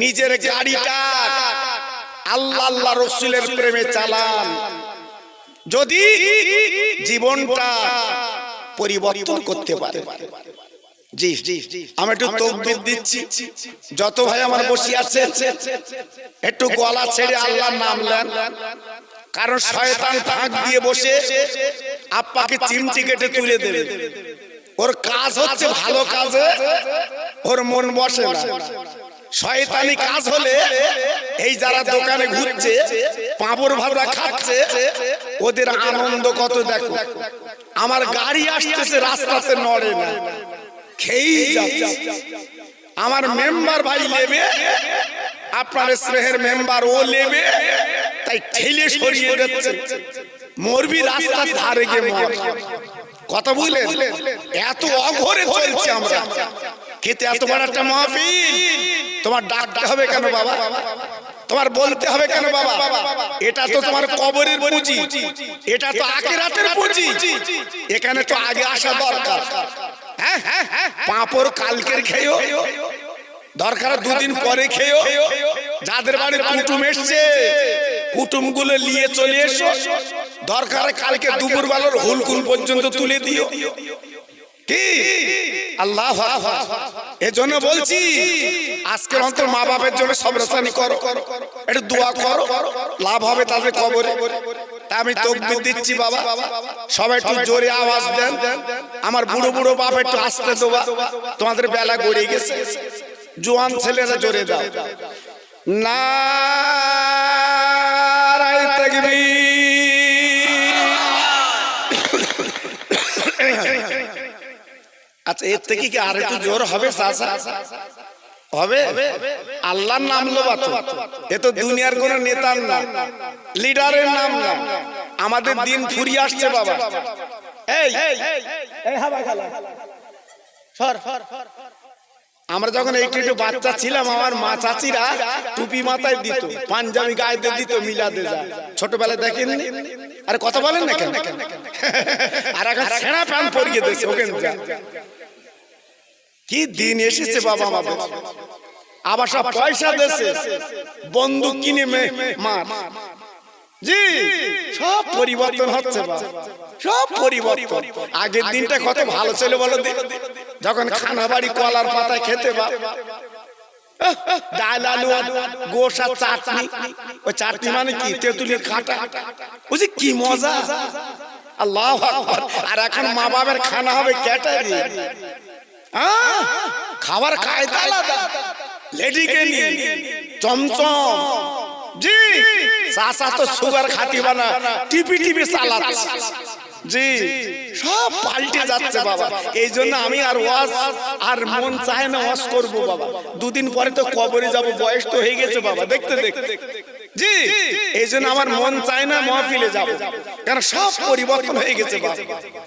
নিজের গাড়িটা আল্লাহ আল্লাহ রসুলের প্রেমে চালান, যদি জীবনটা পরিবর্তন করতে পারে। জি আমি একটু তাকবীর দিচ্ছি, যত ভাই আমার বসে আছে একটু গলা ছেড়ে আল্লাহর নাম নেন, কারণ শয়তান ফাঁক দিয়ে বসে আপনাকে চিমটি কেটে তুলে দেবে। ওর কাজ হচ্ছে ভালো কাজে ওর মন বসে না, শয়তানি কাজ হলে এই যারা দোকানে ঘুরছে পাঁপড় ভাজা খাচ্ছে ওদের আনন্দ কত দেখো। আমার গাড়ি আসতেছে রাস্তাতে নড়ে না, খেয়েই যাচ্ছে। আমার মেম্বার ভাই নেবে, আপনার স্নেহের মেম্বার ও নেবে, তাই ঠেলে সরিয়ে দিচ্ছে, মরবি রাস্তার ধারে গিয়ে মর। কথা বুঝলেন? এত অঘরে চলছে আমরা, খেতে এত বড় একটা মাহফিল, তোমার ডাকতে হবে কেন বাবা? তোমার বলতে হবে কেন বাবা? এটা তো তোমার কবরের পুঁজি, এটা তো আখিরাতের পুঁজি, এখানে তো আগে আসা দরকার। হ্যাঁ, পাঁপড় কালকের খেয়েও দরকার দুদিন পরে খেয়েও, যাদের বাড়ি কুটুম এসছে কুটুমগুলো নিয়ে চলে এসো, দরকার কালকে দুপুর বেলার হুলকুল পর্যন্ত তুলে দিও। কি আল্লাহ, এজন্য বলছি আজকের অন্তর মা বাপের জন্য সবরসানি করো, একটু দোয়া করো, লাভ হবে তাদের কবরে। তাই আমি তাকবীর দিচ্ছি বাবা, সবাই একটু জোরে আওয়াজ দেন। আমার বুড়ো বুড়ো বাপ একটু আস্তে দেবা, তোমাদের বেলা গড়ে গেছে। জোয়ান ছেলেরা জোরে দাও, নারায়ে তাকবীর। আচ্ছা, এর থেকে কি আর একটু জোর হবে? হবে? আল্লাহর নাম লোবা তো, এ তো দুনিয়ার কোন নেতার নাম, লিডারের নাম না। আমাদের দিন ফুরিয়ে আসছে বাবা। এই হাবা খালা সর, আমরা যখন একটু একটু বাচ্চা ছিলাম আমার মা চাচিরা টুপি মাথায় দিত, পাঞ্জাবি গায়ে দিত, মিলাদে যায়। ছোটবেলায় দেখেননি? আরে কথা বলেন না কেন? আর এখন ছেঁড়া প্যান্ট পরিয়ে দিয়েছে, ওখানে যা। কি দিন এসেছে বাবা আমাদের, আবার সব পয়সা দেশে বন্দুক কিনে মার। জি, সব পরিবর্তন হচ্ছে বাবা, সব পরিবর্তন। আগের দিনটা কত ভালো ছিল বলো, যখন খানা বাড়ি কলার পাতায় খেতে বা ডাল আলু গোশ আর চাটনি। ওই চাটনি মানে কি? তেঁতুলের কাঁটা। বুঝি কি মজা! আল্লাহু আকবার। আর এখন মা বাবার খানা হবে ক্যাটারিং। খাবার কায়দা আলাদা। লেডিকে নিয়ে চমচম। জি চাচা তো সুগার খাতি বানা, টিপি টিপি চালাচ্ছে। জি সব পাল্টে যাচ্ছে বাবা। এই জন্য আমি আর ওয়াজ আর মন চায় না ওয়াজ করবো বাবা। দুদিন পরে তো কবরে যাব, বয়স তো হয়ে গেছে বাবা দেখতে দেখতে। জি এই জন্য আমার মন চায় না মাহফিলে যাব, কারণ সব পরিবর্তন হয়ে গেছে বাবা।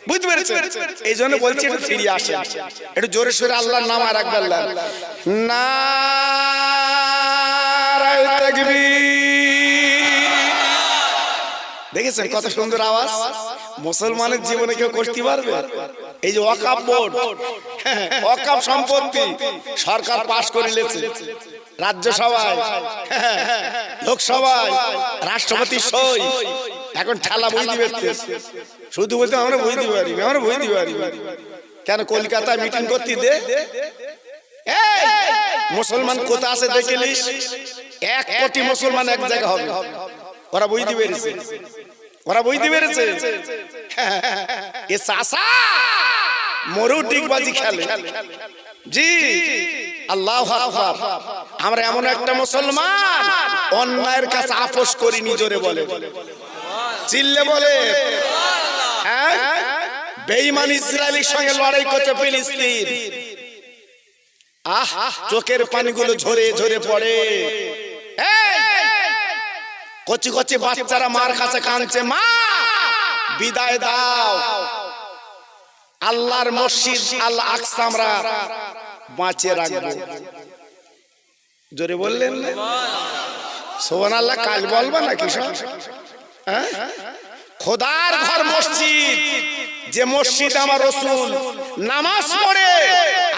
বুঝতে পেরেছেন? এই জন্য বলছি একটু ফিরে আসে, একটু জোরে সোরে আল্লাহর নাম আর একবার নারায়ে তাকবীর। দেখেছেন কত সুন্দর আওয়াজ? মুসলমানের জীবনে কেউ করতে পারবে? এই যে ওয়াকফ বোর্ড, ওয়াকফ সম্পত্তি সরকার পাস করে নিয়েছে, রাজ্যসভায়, লোকসভায় রাষ্ট্রপতি সই। এখন ঠেলা বই দিবে, শুধু বলতে আমরা বই দিতে পারি, আমরা বই দিতে পারি। কেন কলকাতায় মিটিং করতে দে? মুসলমান কোথা আছে দেখে নিস, 1 কোটি মুসলমান এক জায়গা হবে। ওরা বই দিবে, ওরা বই দিবে। এ চাষা মরু ডিগবাজি খেলে। জি আল্লাহু আকবার। আমরা এমন একটা মুসলমান অন্যায়ের কাছে আপোষ করিনি। জোরে বলে, চিল্লে বলে। হ্যাঁ, বেঈমান ইসরায়েলের সঙ্গে লড়াই করছে ফিলিস্তিন। চোখের পানিগুলো ঝরে ঝরে পড়ে। কচি কচি বাচ্চারা মার কাছে কাঁদছে, মা বিদায় দাও। আল্লাহর মসজিদ আল আকসা আমরা বাঁচিয়ে রাখবো। জোরে বললেন না সুবহানাল্লাহ? কাল বলবা নাকি সব? খোদার ঘর মসজিদ, যে মসজিদ আমার রাসূল নামাজ পড়ে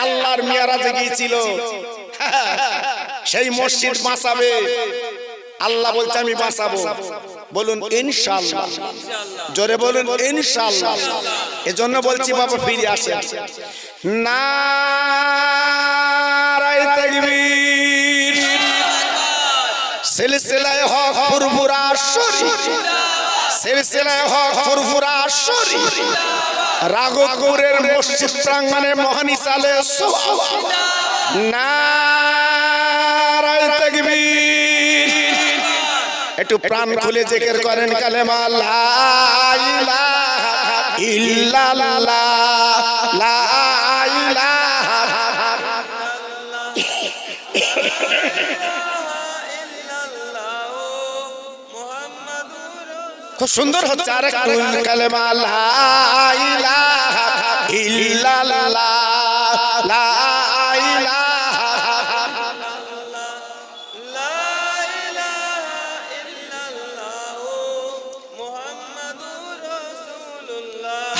আল্লাহর মিরাজে গিয়েছিল, সেই মসজিদ বাঁচাবে। আল্লাহ বলছে আমি বাঁচাবো। বলুন ইনশাআল্লাহ। জোরে বলুন ইনশাআল্লাহ। এজন্য বলছি বাবা ফিরে আসে। নারায়ে তাকবীর। সিলসিলায়ে হক ফুরফুরা শরীফ, সিলসিলায়ে হক ফুরফুরা শরীফ রাঘবপুরের মসজিদ প্রাঙ্গণে মহানিসালে সুবহান। নারায়ে তাকবীর। একটু প্রাণ খুলে জিকির করেন কালেমা লা ইলাহা ইল্লাল্লাহ, লা ইলাহা খুব সুন্দর হচ্ছে। আর একটু কালেমা লা ইলাহা ইল্লাল্লাহ, লা ইলাহা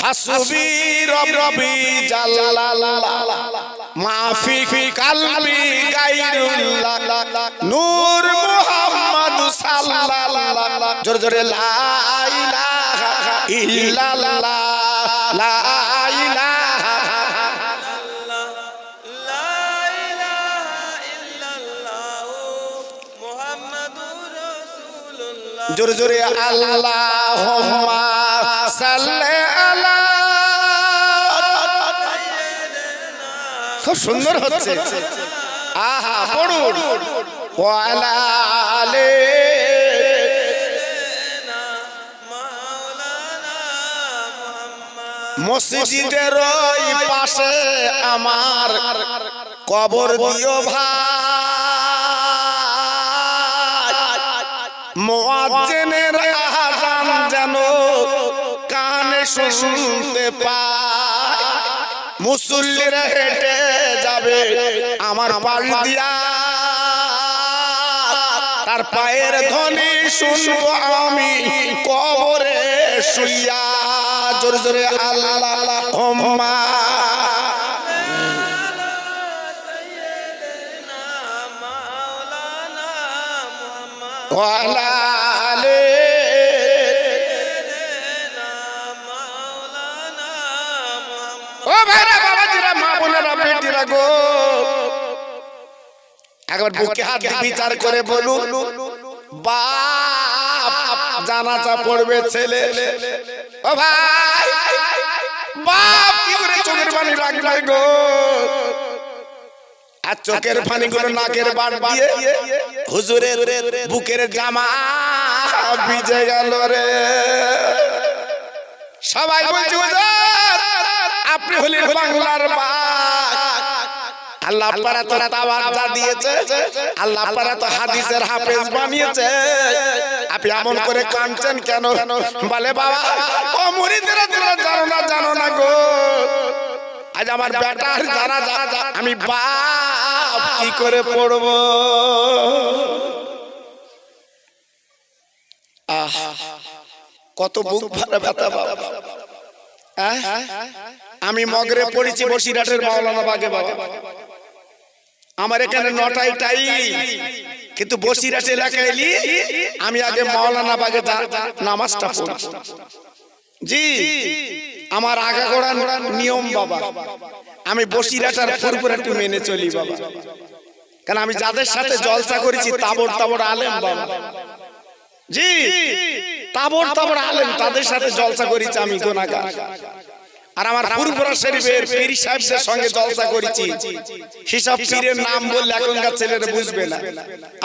হাসবি রব্বি জাল্লাল্লাহ মাফি কলবি গায়রুল্লাহ নূর মুহাম্মদ সাল্লাল্লাহ। জোরে জোরে লা ইলাহা ইল্লাল্লাহ, লা ইলাহা ইল্লাল্লাহ মুহাম্মাদুর রাসূলুল্লাহ। জোরে জোরে আল্লাহুম্মা সাল্লি আলা। খুব সুন্দর হচ্ছে। আহা পড়ুন ওয়ালা আলে মসজিদের ওই পাশে আমার কবর দিও ভাই। মুয়াজ্জিনের আযান যেন কানে শুনতে পায়। মুসল্লিরা হেঁটে যাবে আমার পাশ দিয়া, তার পায়ের ধ্বনি শুনবো আমি কবরে শুইয়া। জোরে জোরে আল্লাহুম্মা ওয়ালা আলে। ও ভাইরা, বাবাজিরা, মা বোনেরা, বেটিরা গো, একবার বুকে হাত দিয়ে বিচার করে বলুন, বাপ জানাজা পড়বে ছেলে, ও ভাই বাপ কি করে চোখের পানি রাখবে গো? আর চোখের পানিগুলো নাকের বাট দিয়ে হুজুরের বুকের জামা ভিজে গেল রে। সবাই বলছে হুজুর আপনি হলেন বাংলার বাঘ, আল্লাহ পারা তো তাওয়াজ্জা দিয়েছে, আল্লাহ পারা তো হাদিসের হাফেজ বানিয়েছে, আপনি এমন করে কাঁদছেন কেন? বলে বাবা ও মুরিদেরা তোমরা জানো না গো, আজ আমার বেটার জানাজা আমি বাপ কি করে পড়ব? কত বুক ভরা ব্যথা বাবা। আমি মগরে পড়েছি বসিরহাটের মাওলানা বাগে বাবা, আমার এখানে 9টায় টাইম, কিন্তু বসিরহাট এলাকায় এলি আমি আগে মাওলানা বাগে নামাজটা পড়ি। জি আমার আগাগোড়া নিয়ম বাবা, আমি বসিরহাট আর ফুরফুরা একটু মেনে চলি বাবা, কারণ আমি যাদের সাথে জলসা করেছি তাবড় আলেম বাবা। জি তাবড় আলেম, তাদের সাথে জলসা করেছি আমি গুনাহগার। আর আমার ফুরফুরা শরীফের পীর সাহেবদের সঙ্গে জলসা করেছি, হিসাব পীরের নাম বললে এখনকার ছেলেরা বুঝবে না।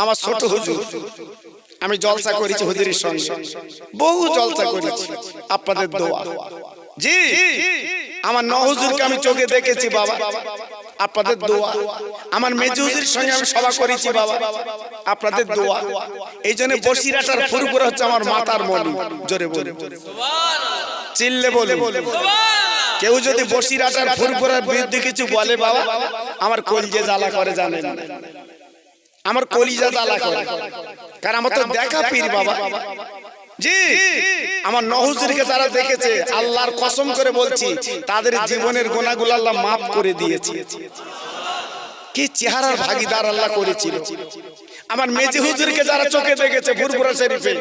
আমার ছোট হুজুর আমি জলসা করেছি হুজুরের সঙ্গে, বহু জলসা করেছি আপনাদের দোয়া। জি আমার নহুজুরকে আমি চোখে দেখেছি বাবা, আপনাদের দোয়া। আমার মেজু হুজুরের সঙ্গে আমি সভা করেছি বাবা, আপনাদের দোয়া। এই জন্য বসিরহাট আর ফুরফুরা হচ্ছে আমার মাতার মনি। জোরে বলে চিল্লে বলে, কেউ যদি বসিরহাট আর ফুরফুরার বিরুদ্ধে কিছু বলে বাবা আমার কলিজা জ্বালা করে, জানেন আমার কলিজা জ্বালা করে, কারণ আমার তো দেখা পীর বাবা। জি আমার নহুজুরকে যারা দেখেছে আল্লাহর কসম করে বলছি তাদের জীবনের গুনাহগুলো আল্লাহ মাফ করে দিয়েছে। কি চেহারার ভাগীদার আল্লাহ করেছিল। আমার মেজি হুজুরকে যারা চোখে দেখেছে ফুরফুরা শরীফে,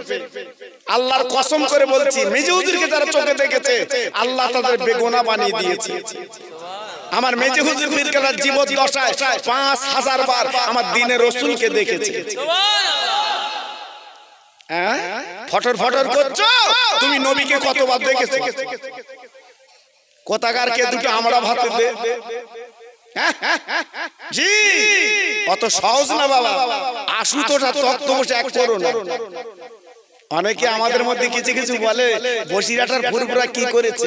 আল্লাহর কসম করে বলছি মেজি হুজুরকে যারা চোখে দেখেছে আল্লাহ তাদের বেগুনাহ বানিয়ে দিয়েছে। আমার মেজি হুজুর পীর কেবলার জীবন দশায় 5000 বার আমার দ্বীনের রাসূলকে দেখেছে। ফটর করছো তুমি নবীকে কতবার দেখেছো? কোথাকারকে দুটো আমরা ভাতে দে। জি অত সহজ না বাবা, আশুতোষা তত্ত্ব বসে এক করো না। অনেকে আমাদের মধ্যে কিছু বলে বসিরহাটের ফুরফুরা কি করেছে।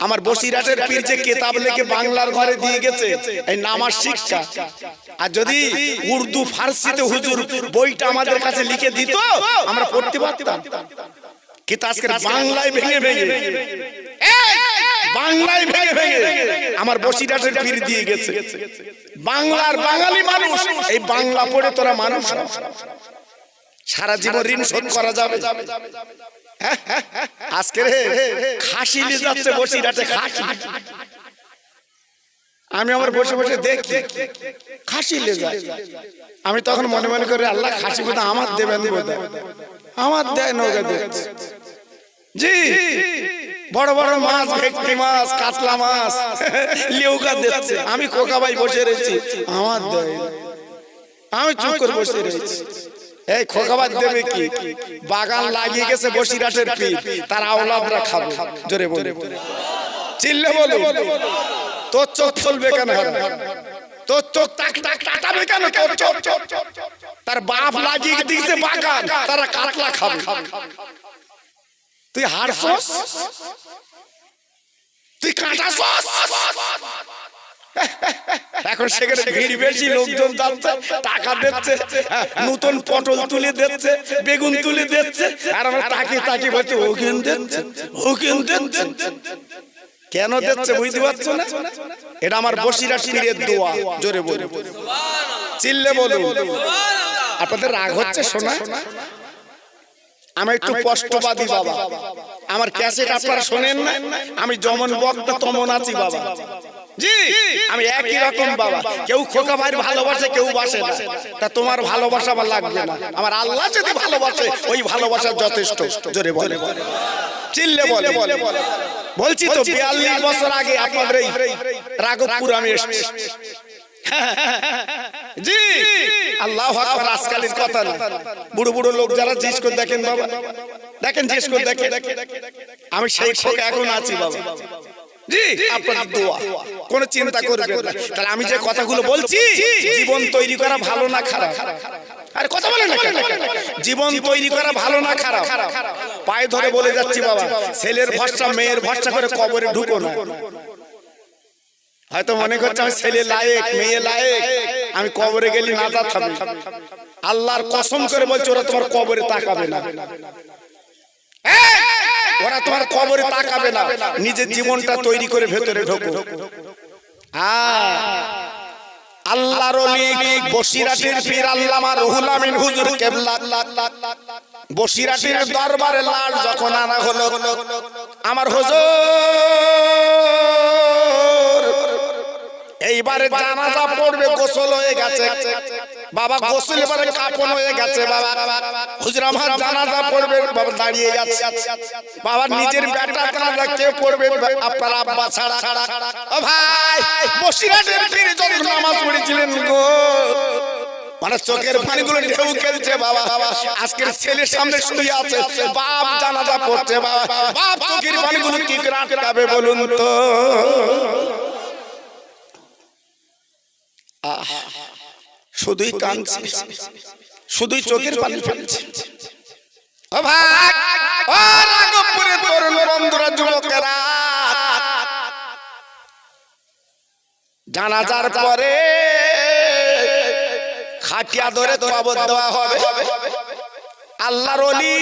আমার বসিরহাটের পীর যে কিতাব লিখে বাংলার ঘরে দিয়ে গেছে এই নামাজ শিক্ষা, আর যদি উর্দু ফারসিতে হুজুর বইটা আমাদের কাছে লিখে দিত আমরা পড়তে পারতাম। কিন্তু আজকে বাংলায় ভেঙে আমার বসিরহাটের পীর দিয়ে গেছে। বাংলার বাঙালি মানুষ এই বাংলা পড়ে তোরা মানুষ সারা জীবন ঋণ শোধ করা যাবে। আজকে খাসি নিয়ে যাচ্ছে বসিরহাটে, খাসি আমি আমার বসে দেখি খাসি নিয়ে যায়। আমি তখন মনে করে আল্লাহ খাসি বোধ আমার দেবেন, আমার দেয় নৌকা দিচ্ছে। জি বড় মাছ, ভেটকি মাছ, কাতলা মাছ, লেউকা দিচ্ছে, আমি খোকা ভাই বসে রয়েছি আমার দেয়, আমি চুপ করে বসে রয়েছি। এই খোকাবাদ দেবে কি? বাগান লাগিয়ে গেছে বসিরহাটের পীর, তার আওলাদরা খাবে। জোরে বলে চিল্লে বলে তোর চোখ চলবে কেন? তোর চোখ তাকাবে কেন? তোর চোখ তার বাপ লাগিয়ে দিয়েছে বাগান, তারা কাতলা খাবে, তুই হারছস, তুই কাঁটাছস। এখন সেখানে ভিড় বেশি, লোকজন যাচ্ছে, টাকা দিচ্ছে, নতুন পটল তুলে দিচ্ছে, বেগুন তুলে দিচ্ছে, আর আমরা তাকিয়ে বলছি ও কেন দিচ্ছে। কেন দিচ্ছে বুঝতে পারছো না? এটা আমার বসিরহাট পীরের দোয়া। জোরে বলে চিল্লে বলুন। আপনাদের রাগ হচ্ছে শোনা? আমি একটু কষ্টবাদী বাবা, আমার ক্যাসেট আপনারা শোনেন না? আমি যেমন বক্তা তেমন আছি বাবা। জি আমি একই রকম বাবা। কেউ খোকা ভাইয়ের ভালোবাসে, কেউ বাসে না, তা তোমার ভালোবাসা আমার লাগবে না। আমার আল্লাহ যদি ভালোবাসে ওই ভালোবাসা যথেষ্ট। জোরে বলে চিল্লে বলে বলছি তো 42 বছর আগে আপনাদের এই রাঘবপুর আমি এসেছি। জি আল্লাহু আকবার আজকালের কথা না। বুড়ো বুড়ো লোক যারা জিজ্ঞেস করে দেখেন বাবা, দেখেন জিজ্ঞেস করে দেখেন, আমি সেই শোকে এখন আছি বাবা। জি আপনাদের দোয়া, কোনো চিন্তা করবেন না। তাহলে আমি যে কথাগুলো বলছি, জীবন তৈরি করা ভালো না খারাপ? আরে কথা বলেন না কেন? জীবন তৈরি করা ভালো না খারাপ? পায়ে ধরে বলে যাচ্ছি বাবা, ছেলের ভরসা মেয়ের ভরসা করে কবরে ঢুকো না। হয়তো মনে করছে আমি ছেলে লায়েক মেয়ে লায়েক, আমি কবরে গেলি নাজাত হবে। আল্লাহর কসম করে বলছে ওরা তোমার কবরে তাকাবে না, ওরা তোমার কবরে তাকাবে না। নিজের জীবনটা তৈরি করে ভেতরে ঢোকো। আল্লাহর ওলি বসিরাটির পীর আল্লামা রুহুল আমিন হুজুর কেবলা, বসিরাটির দরবারে লাশ যখন আনা হলো, আমার হুজুর এইবারে জানাজা পড়বে, গোসল হয়ে গেছে বাবা, গোসল এবারে কাফন হয়ে গেছে বাবা। হুজুর আমার জানাজা পড়বে বাবা, দাঁড়িয়ে গেছে বাবা। নিজের বেটা জানাজা কে পড়বে? আপনার আব্বা ছাড়া। ও ভাই, বসিরাটের পীর যখন নামাজ পড়েছিলেন গো, মানে চোখের পানিগুলো ঢেউ খেলছে বাবা। আজকের ছেলের সামনে শুয়ে আছে, বাপ জানাজা পড়ছে বাবা, বাপ চোখের পানিগুলো কি করে আটকাবে বলুন তো? শুধুই কাঁদছে, শুধুই চোখের পানি ফেলছে। ও ভাই, ও রাগপুরে তরুণ বন্ধুরা, যুবকেরা, জানাজার পরে খাটিয়া ধরে কবর দেওয়া হবে। আল্লাহর ওলি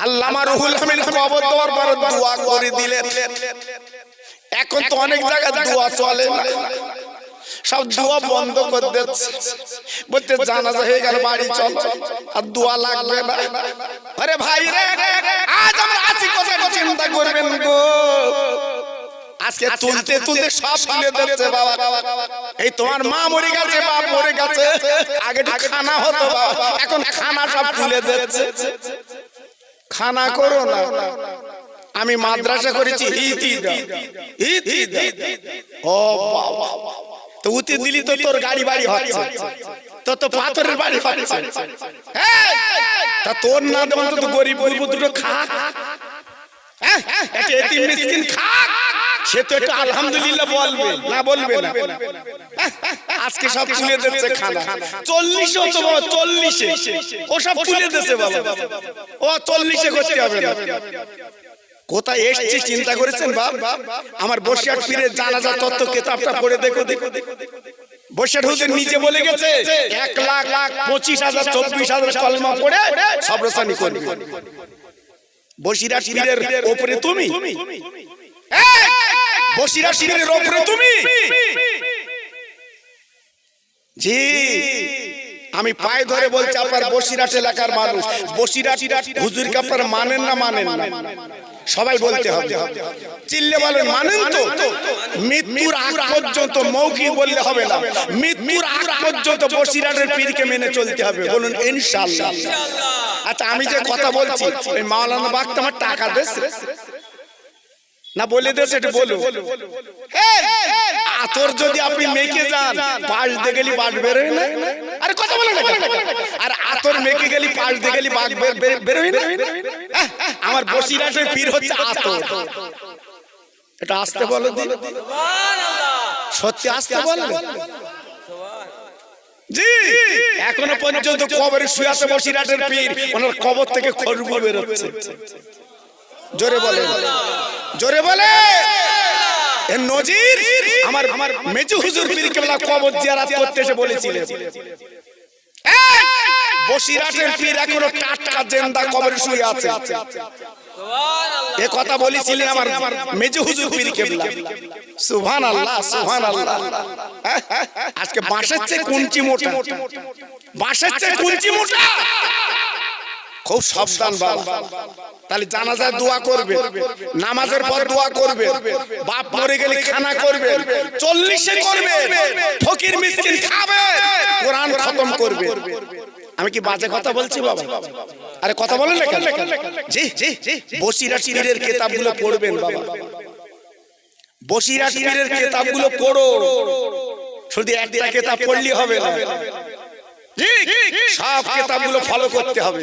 আল্লামা রুহুল আমিন কবর দেওয়ার পর দোয়া করে দিলেন। এখন তো অনেক জায়গায় দোয়া চলে না, সব দোয়া বন্ধ করে দিচ্ছে, বলতে জানাজা হয়ে গেল বাড়ি চল, আর দোয়া লাগবে না। আরে ভাই রে, আজ আমরা আছি কোথায় চিন্তা করবেন গো? আজকে তুলতে তুলতে সব তুলে দিচ্ছে বাবা। এই তোমার মা মরে গেছে, বাপ মরে গেছে, আগে খানা হতো বাবা, এখন খানা সব তুলে দিচ্ছে। খানা করো না, আমি মাদ্রাসা করেছি, ও বাবা, তো উতি দিলি তো তোর গাড়ি বাড়ি হচ্ছে, তো পাথরের বাড়ি হচ্ছে, তা তোর না দেবেন তো গরিব গরিব দুটো খাক, এতিম মিসকিন খাক, সে তো একটু আলহামদুলিল্লাহ বলবে না? বলবে না? আজকে সব তুলে দিচ্ছে খানা। 40 তো বাবা, 40 ও সব তুলে দিচ্ছে বাবা, ও 40 করতে হবে না। কোথায় এসছি চিন্তা করেছেন বাপ? আমার বসিরহাট পীরের জানাজা তত্ত্ব কিতাবটা পড়ে দেখো। বসিরহাট হুজুর নিজে বলে গেছে 1,25,000 24,000 কলমা পড়ে সবরসানি করবে। বসিরহাট পীরের উপরে তুমি, বসিরহাট পীরের উপরে তুমি। জি, আমি পায়ে ধরে বলছি, আপনার বসিরহাট এলাকার মানুষ, বসিরহাট হুজুরকে আপনারা মানেন না? মানেন না? সবাই বলতে হবে, চিল্লে বলেন মানেন তো? মৃত্যুর আগ পর্যন্ত মৌখিক বললে হবে না, মৃত্যুর আগ পর্যন্ত বসিরহাটের পীরকে মেনে চলতে হবে। বলুন ইনশাআল্লাহ। আচ্ছা, আমি যে কথা বলছি, ওই মাওলানা বাগতা আমার টাকা দিয়েছে না? বলে দিয়েছে, এটা বলো। আতর যদি আপনি মেখে যান, পাশ দিয়ে গেলি বাঘ বেরোয় না? আরে কথা বলে না? আর আতর মেখে গেলি, পাশ দিয়ে গেলি বাঘ বেরোয় না? আমার বসিরহাটের পীর হচ্ছে আতর। এটা আসতে বলো, সত্যি আসতে বলো। জি, এখনো পর্যন্ত কবরে শুয়ে আছে বসিরহাটের পীর, ওনার কবর থেকে খরগু বেরোচ্ছে। জোরে বলে, জোরে বলে। এর নজির আমার মেজু হুজুর পীর কেবলা কবর জিয়ারত করতে এসে বলেছিলেন, বসিরহাটের পীর এখনো টাটকা জিন্দা কবরে শুয়ে আছে। এ কথা বলেছিলেন আমার মেজু হুজুর পীর কেবলা। সুবহানাল্লাহ, সুবহানাল্লাহ। আজকে বাঁশের চেয়ে কুঞ্চি মোটা, বাঁশের চেয়ে কুঞ্চি মোটা। খুব সাবধান বাবা। তাহলে জানাজায় দোয়া করবে, নামাজের পর দোয়া করবে, বাপ মরে গেলে খানা করবে, 40-এ করবে, ফকির মিসকিন খাবে, কোরআন খতম করবে। আমি কি বাজে কথা বলছি বাবা? আরে কথা বলেন না কেন? জি, বসিরহাট পীরের কিতাবগুলো পড়বেন বাবা, বসিরহাট পীরের কিতাবগুলো পড়ো। শুধু একটা কিতাব পড়লে হবে না, সব কিতাবগুলো ফলো করতে হবে,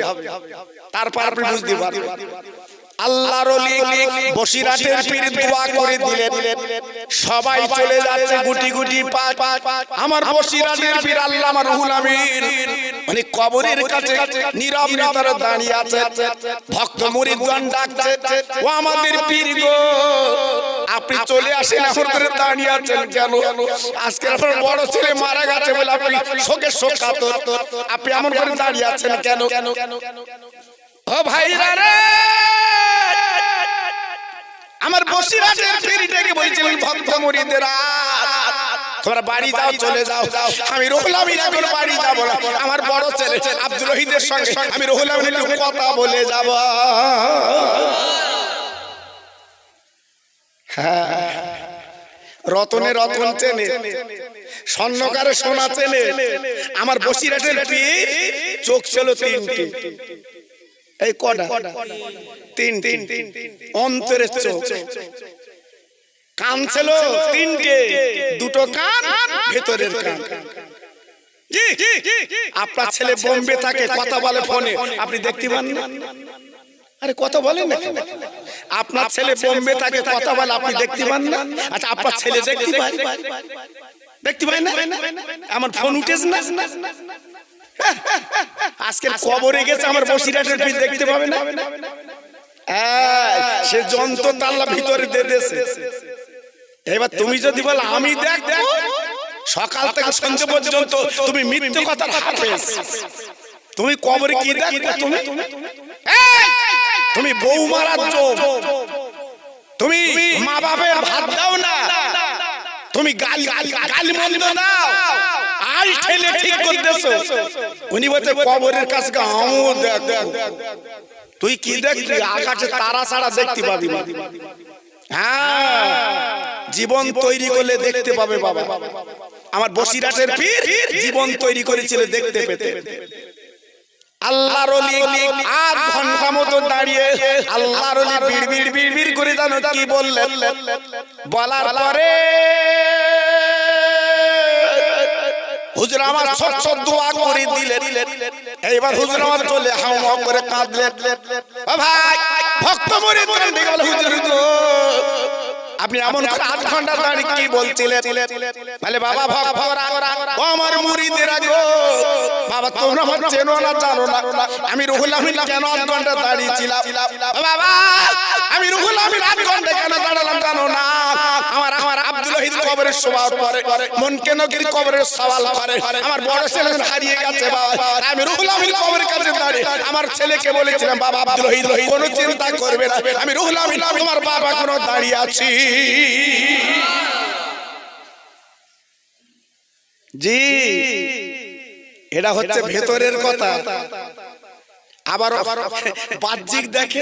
তারপর আপনি বুঝতে পারবেন। আল্লাহর ওলি বসিরাটের পীর দোয়া করে দিলেন, সবাই চলে যাচ্ছে গুটি গুটি পাক। আমার বসিরাটের পীর আল্লামা রুহুল আমিন মানে কবরের কাছে নীরব নেতারা দাঁড়িয়ে আছে, ভক্ত মুরিদগণ ডাকছে, ও আমাদের পীর গো আপনি চলে আসেন, এখন করে দাঁড়িয়ে আছেন কেন? আজকে আপনার বড় ছেলে মারা গেছে বলে আপনি শোকের শোকাতুর, আপনি এমন করে দাঁড়িয়ে আছেন কেন? ও ভাইরা রে, আমার বসিরাটের পীর ডেকে বলছিলেন, ভক্ত মুরিদেরা তোমরা বাড়ি যাও, চলে যাও, আমি রুহুল আমিন এখন বাড়ি যাব না, আমার বড় ছেলে আব্দুল রহিদের সঙ্গে আমি রুহুল আমিন একটু কথা বলে যাব। রতনে রতন চেনে, স্বর্ণকারে সোনা চেনে, আমার বসিরাটের পীর চোখ ছিল তিনটি, এই কটা তিনটি, অন্তরের চোখ, কান ছিল তিনটে, দুটো কান ভেতরের কান। জি, আপনার ছেলে বোম্বে থাকে, কথা বলে ফোনে, আপনি দেখতে পান না? আরে কথা বলেন না, আপনার ছেলে বোম্বে থাকে, কথা বলে, আপনি দেখতে পান না? আচ্ছা আপনার ছেলে দেখতে পায়, দেখতে পায় না? আমার ফোন উঠেছে না? আজকের কবরে গেছে আমার বসিরাটের পীর, দেখতে পাবে না? সে যন্ত্র তাল্লা ভিতরে দিয়ে দিয়েছে। এবার তুমি যদি বলো আমি দেখবো, সকাল থেকে সন্ধ্যা পর্যন্ত তুমি মিথ্যে কথার হাফেজ, তুমি কবরে কি দেখবে? তুমি বউ মারার যোগ, তুমি মা বাপের ভাত দাও না, তুমি গালি মন্দ দাও, আল ঠেলে ঠিক করতেছো। উনি বলতে কবরের কাছে আমিও দেখো, তুই কি দেখবি? আকাশে তারা ছাড়া দেখতে পাবি না। হ্যাঁ, জীবন তৈরি করলে দেখতে পাবে বাবা। আমার বসিরাটের পীর জীবন তৈরি করেছিল দেখতে পেতে। আল্লাহর ওলি 8 ঘন্টা মতো দাঁড়িয়ে আল্লাহর ওলি বিড়বিড় বিড়বিড় করে জানো কি বললেন? বলার পরে হুজুর আমার ছোট্ট দোয়া করে দিলেন। এইবার হুজুর আমার চলে হাও হাও করে কাঁদলেন। ও ভাই, ভক্ত মুরিদ কাঁদে গেল, হুজুর আপনি এমন 8 ঘন্টা দাঁড়িয়ে কি বলছিলেন? বলে বাবা ভক্তরা, ও আমার মুরিদেরা গো, বাবা তোমরা আমার চেনো না জানো না, আমি রুহুল আমিন কেন 8 ঘন্টা দাঁড়িয়েছিলাম? বাবা আমি রুহুল আমিন 8 ঘন্টা কেন দাঁড়ালাম জানো না? আমার আব্দুল রহিদ কবরের সওয়াল করে, মন কেন গির কবরের সওয়াল করে, আমার বড় ছেলে হারিয়ে গেছে বাবা, আমি রুহুল আমিন কবরের কাছে দাঁড়িয়ে আমার ছেলেকে বলেছিলাম, বাবা আব্দুল রহিদ কোনো চিন্তা করবে না, আমি রুহুল আমিন তোমার বাবা কোনো দাঁড়িয়ে আছি। জি, এটা হচ্ছে ভেতরের কথা। আবার বাহ্যিক দেখে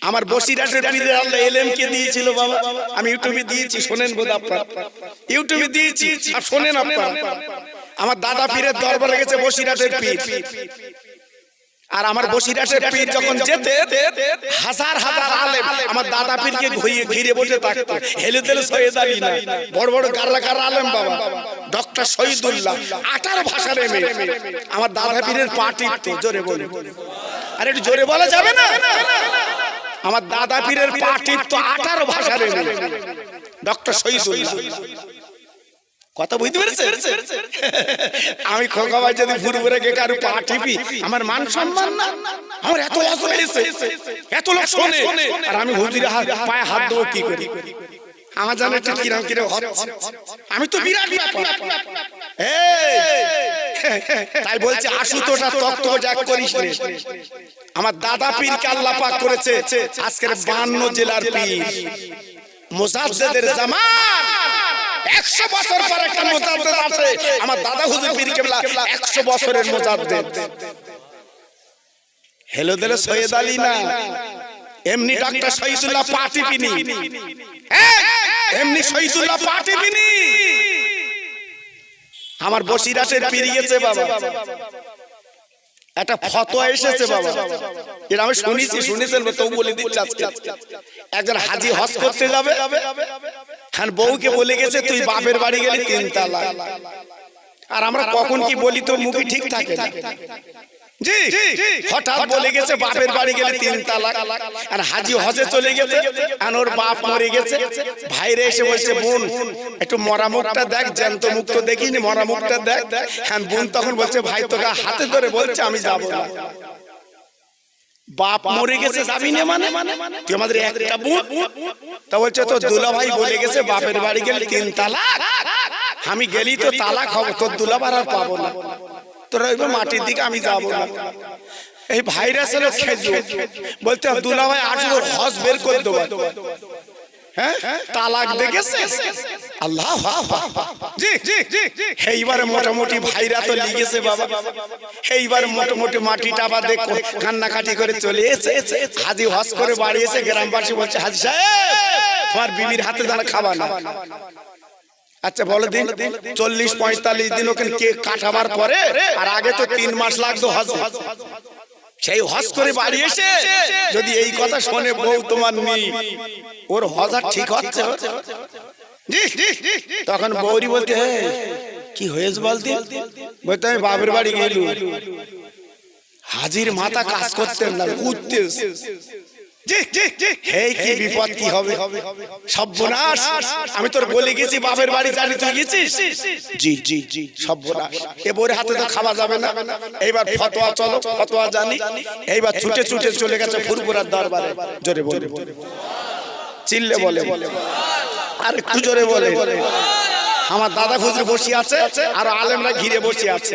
আমার বসিরাটের পীরের আল্লাহ এলেম কে দিয়েছিল বাবা, আমি ইউটিউবে দিয়েছি, শোনেন বোধ আপনারা, ইউটিউবে দিয়েছি আর শোনেন আপনারা। আমার দাদা পীরের দরবারে গেছে বসিরাটের পীর, আর আমার বসিরাটের পীর যখন যেতে হাজার হাজার আলেম আমার দাদা পীরকে ঘিরে বসে থাকতো, হেলে দিল সৈয়দ আলী না, বড় বড় গারলা গারলা আলেম বাবা, ডক্টর শহীদুল্লাহ 18 ভাষার এমএ, আমার দাদা পীরের পা টিপতো, জোরে বলে, আর একটু জোরে বলা যাবে না? আমার দাদা পীরের পা টিপতো 18 ভাষার এমএ, ডক্টর শহীদুল্লাহ। কথা বুঝতে পেরেছেন? আমি খোকা ভাই যদি ফুরফুরে গে কারু পা টিপি, আমার মান সম্মান না? আমার এত অজর এসে এত লোক শোনে, আর আমি হুজুরের পায়ে হাত দেবো কি করি? আমার জানে একটু কিরম কিরম হচ্ছে, আমি তো বিরাট ব্যাপার। তাই বলছে আশুতোষা তক্ত যাক করিস নে। আমার দাদা পীরকে আল্লাহ পাক করেছে আজকের 52 জেলার পীর, মুজাদ্দেদের জামান। 100 বছর পর একটা মুজাদ্দেদ আছে, আমার দাদা হুজুর পীর কেবলা 100 বছরের মুজাদ্দেদ। হেলো দিলে সৈয়দ আলী না, এমনি ডক্টর শহীদুল্লাহ পা টিপিনি, এমনি শহীদুল্লাহ পা টিপিনি। আমার বসিরাটের পীর গেছে বাবা, একটা ফতোয়া এসেছে বাবা, এটা আমি শুনেছেন তো বলে দিচ্ছি আজকে। একজন হাজি হজ করতে যাবে, হ্যাঁ বউকে বলে গেছে তুই বাপের বাড়ি গেলি 3 তালাক। আর আমরা কখন কি বলি তো মুখে ঠিক থাকে না। জি হঠাৎ বলে গেছে বাপের বাড়ি গেলে 3 তালাক। আর হাজি হজে চলে গেছে, আর ওর বাপ মরে গেছে। ভাইরে এসে বলছে বোন একটু মরা মুখটা দেখ, জ্যান্ত মুখ তো দেখিনি, মরা মুখটা দেখ। হ্যাঁ বোন তখন বলছে ভাই তোকে হাতে ধরে বলছে আমি যাব না। বাপ মরে গেছে যাবি না মানে তুই আমাদের একটা বোন। তা বলছে তো দুলা ভাই বলে গেছে বাপের বাড়ি গেলে 3 তালাক, আমি গেলি তো তালাক হবো, তোর দুলাবার আর পাবো না, তোরা এবার মাটির দিকে আমি যাবো না। এই ভাইরা ছিল খেজুর, বলতে দুলা ভাই আসবো হজ বের করে দেবো। হ্যাঁ তালাক দেখেছে আল্লাহ। জি এইবারে মোটামুটি ভাইরা তো লিগেছে বাবা। এইবার মোটামুটি মাটিটা আবার দেখ কান্নাকাটি করে চলে এসেছে। হাজি হজ করে বাড়ি এসে গ্রামবাসী বলছে হাজি সাহেব তোমার বিবির হাতে দানা খাবা না। আচ্ছা বলো দিন 40-45 দিন ওখানে কেক কাটাবার পরে, আর আগে তো 3 মাস লাগতো হজ। সেই হজ করে বাড়ি এসে যদি এই কথা শোনে বউ তোমার নেই, ওর হজ আর ঠিক হচ্ছে? তখন বৌরি বলতে কি হয়েছে বলতে, বলতে আমি বাপের বাড়ি গেলু। হাজির মাথা কাজ করতেন না, উঠতে কি বিপদ কি হবে, সর্বনাশ। আমি তোর বলে গেছি বাপের বাড়ি জানি তুই গেছিস। জি জি জি সর্বনাশ, এবারে হাতে তো খাওয়া যাবে না। এইবার ফতোয়া চলো, ফতোয়া জানি। এইবার ছুটে ছুটে চলে গেছে ফুরফুরার দরবারে। জোরে বলে চিল্লে বলে, আর একটু জোরে বলে। আমার দাদা হুজুর বসে আছে আর আলেমরা ঘিরে বসে আছে।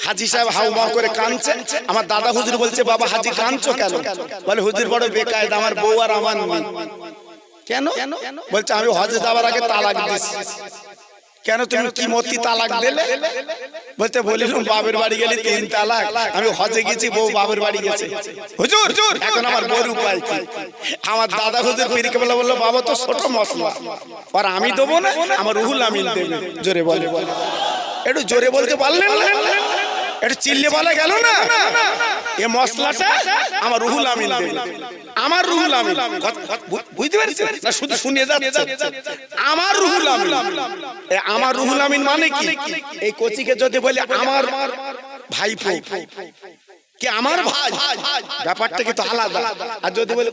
হাজি সাহেব হাউমাউ করে কাঁদছে। আমার দাদা হুজুর বলছে বাবা হাজি কাঁদছো কেন? বলে হুজুর বড় বেকায়দা, আমার বউ আর আমার নেই। কেন? বলছে আমি হজে যাওয়ার আগে তালাক দিয়েছি। কেন তুমি কি মতি তালাক দিলে? বলতে বলিলাম বাপের বাড়ি গেলে 3 তালাক, আমি হজে গেছি বউ বাপের বাড়ি গেছে। হুজুর এখন আমার বউর উপায় কি? আমার দাদা হুজুর পীরকে বললো বাবা তো ছোট মশলা, আর আমি দেবো না, আমার রুহুল আমিন দেবে। জোরে বলে, একটু জোরে বলতে পারলেন না? একটু চিল্লে বলা গেল না? এ মশলাটা আমার রুহুল আমিন দেবে। আমার রুহুল আমিন বুঝতে পারছেন না? শুধু শুনে যাচ্ছে আমার রুহুল আমিন। আমার রুহুল আমিন মানে কি? এই কোচিকে যদি বলে আমার ভাইপো কি আমার ভাই, ব্যাপারটা কিন্তু আলাদা। আর যদি বলে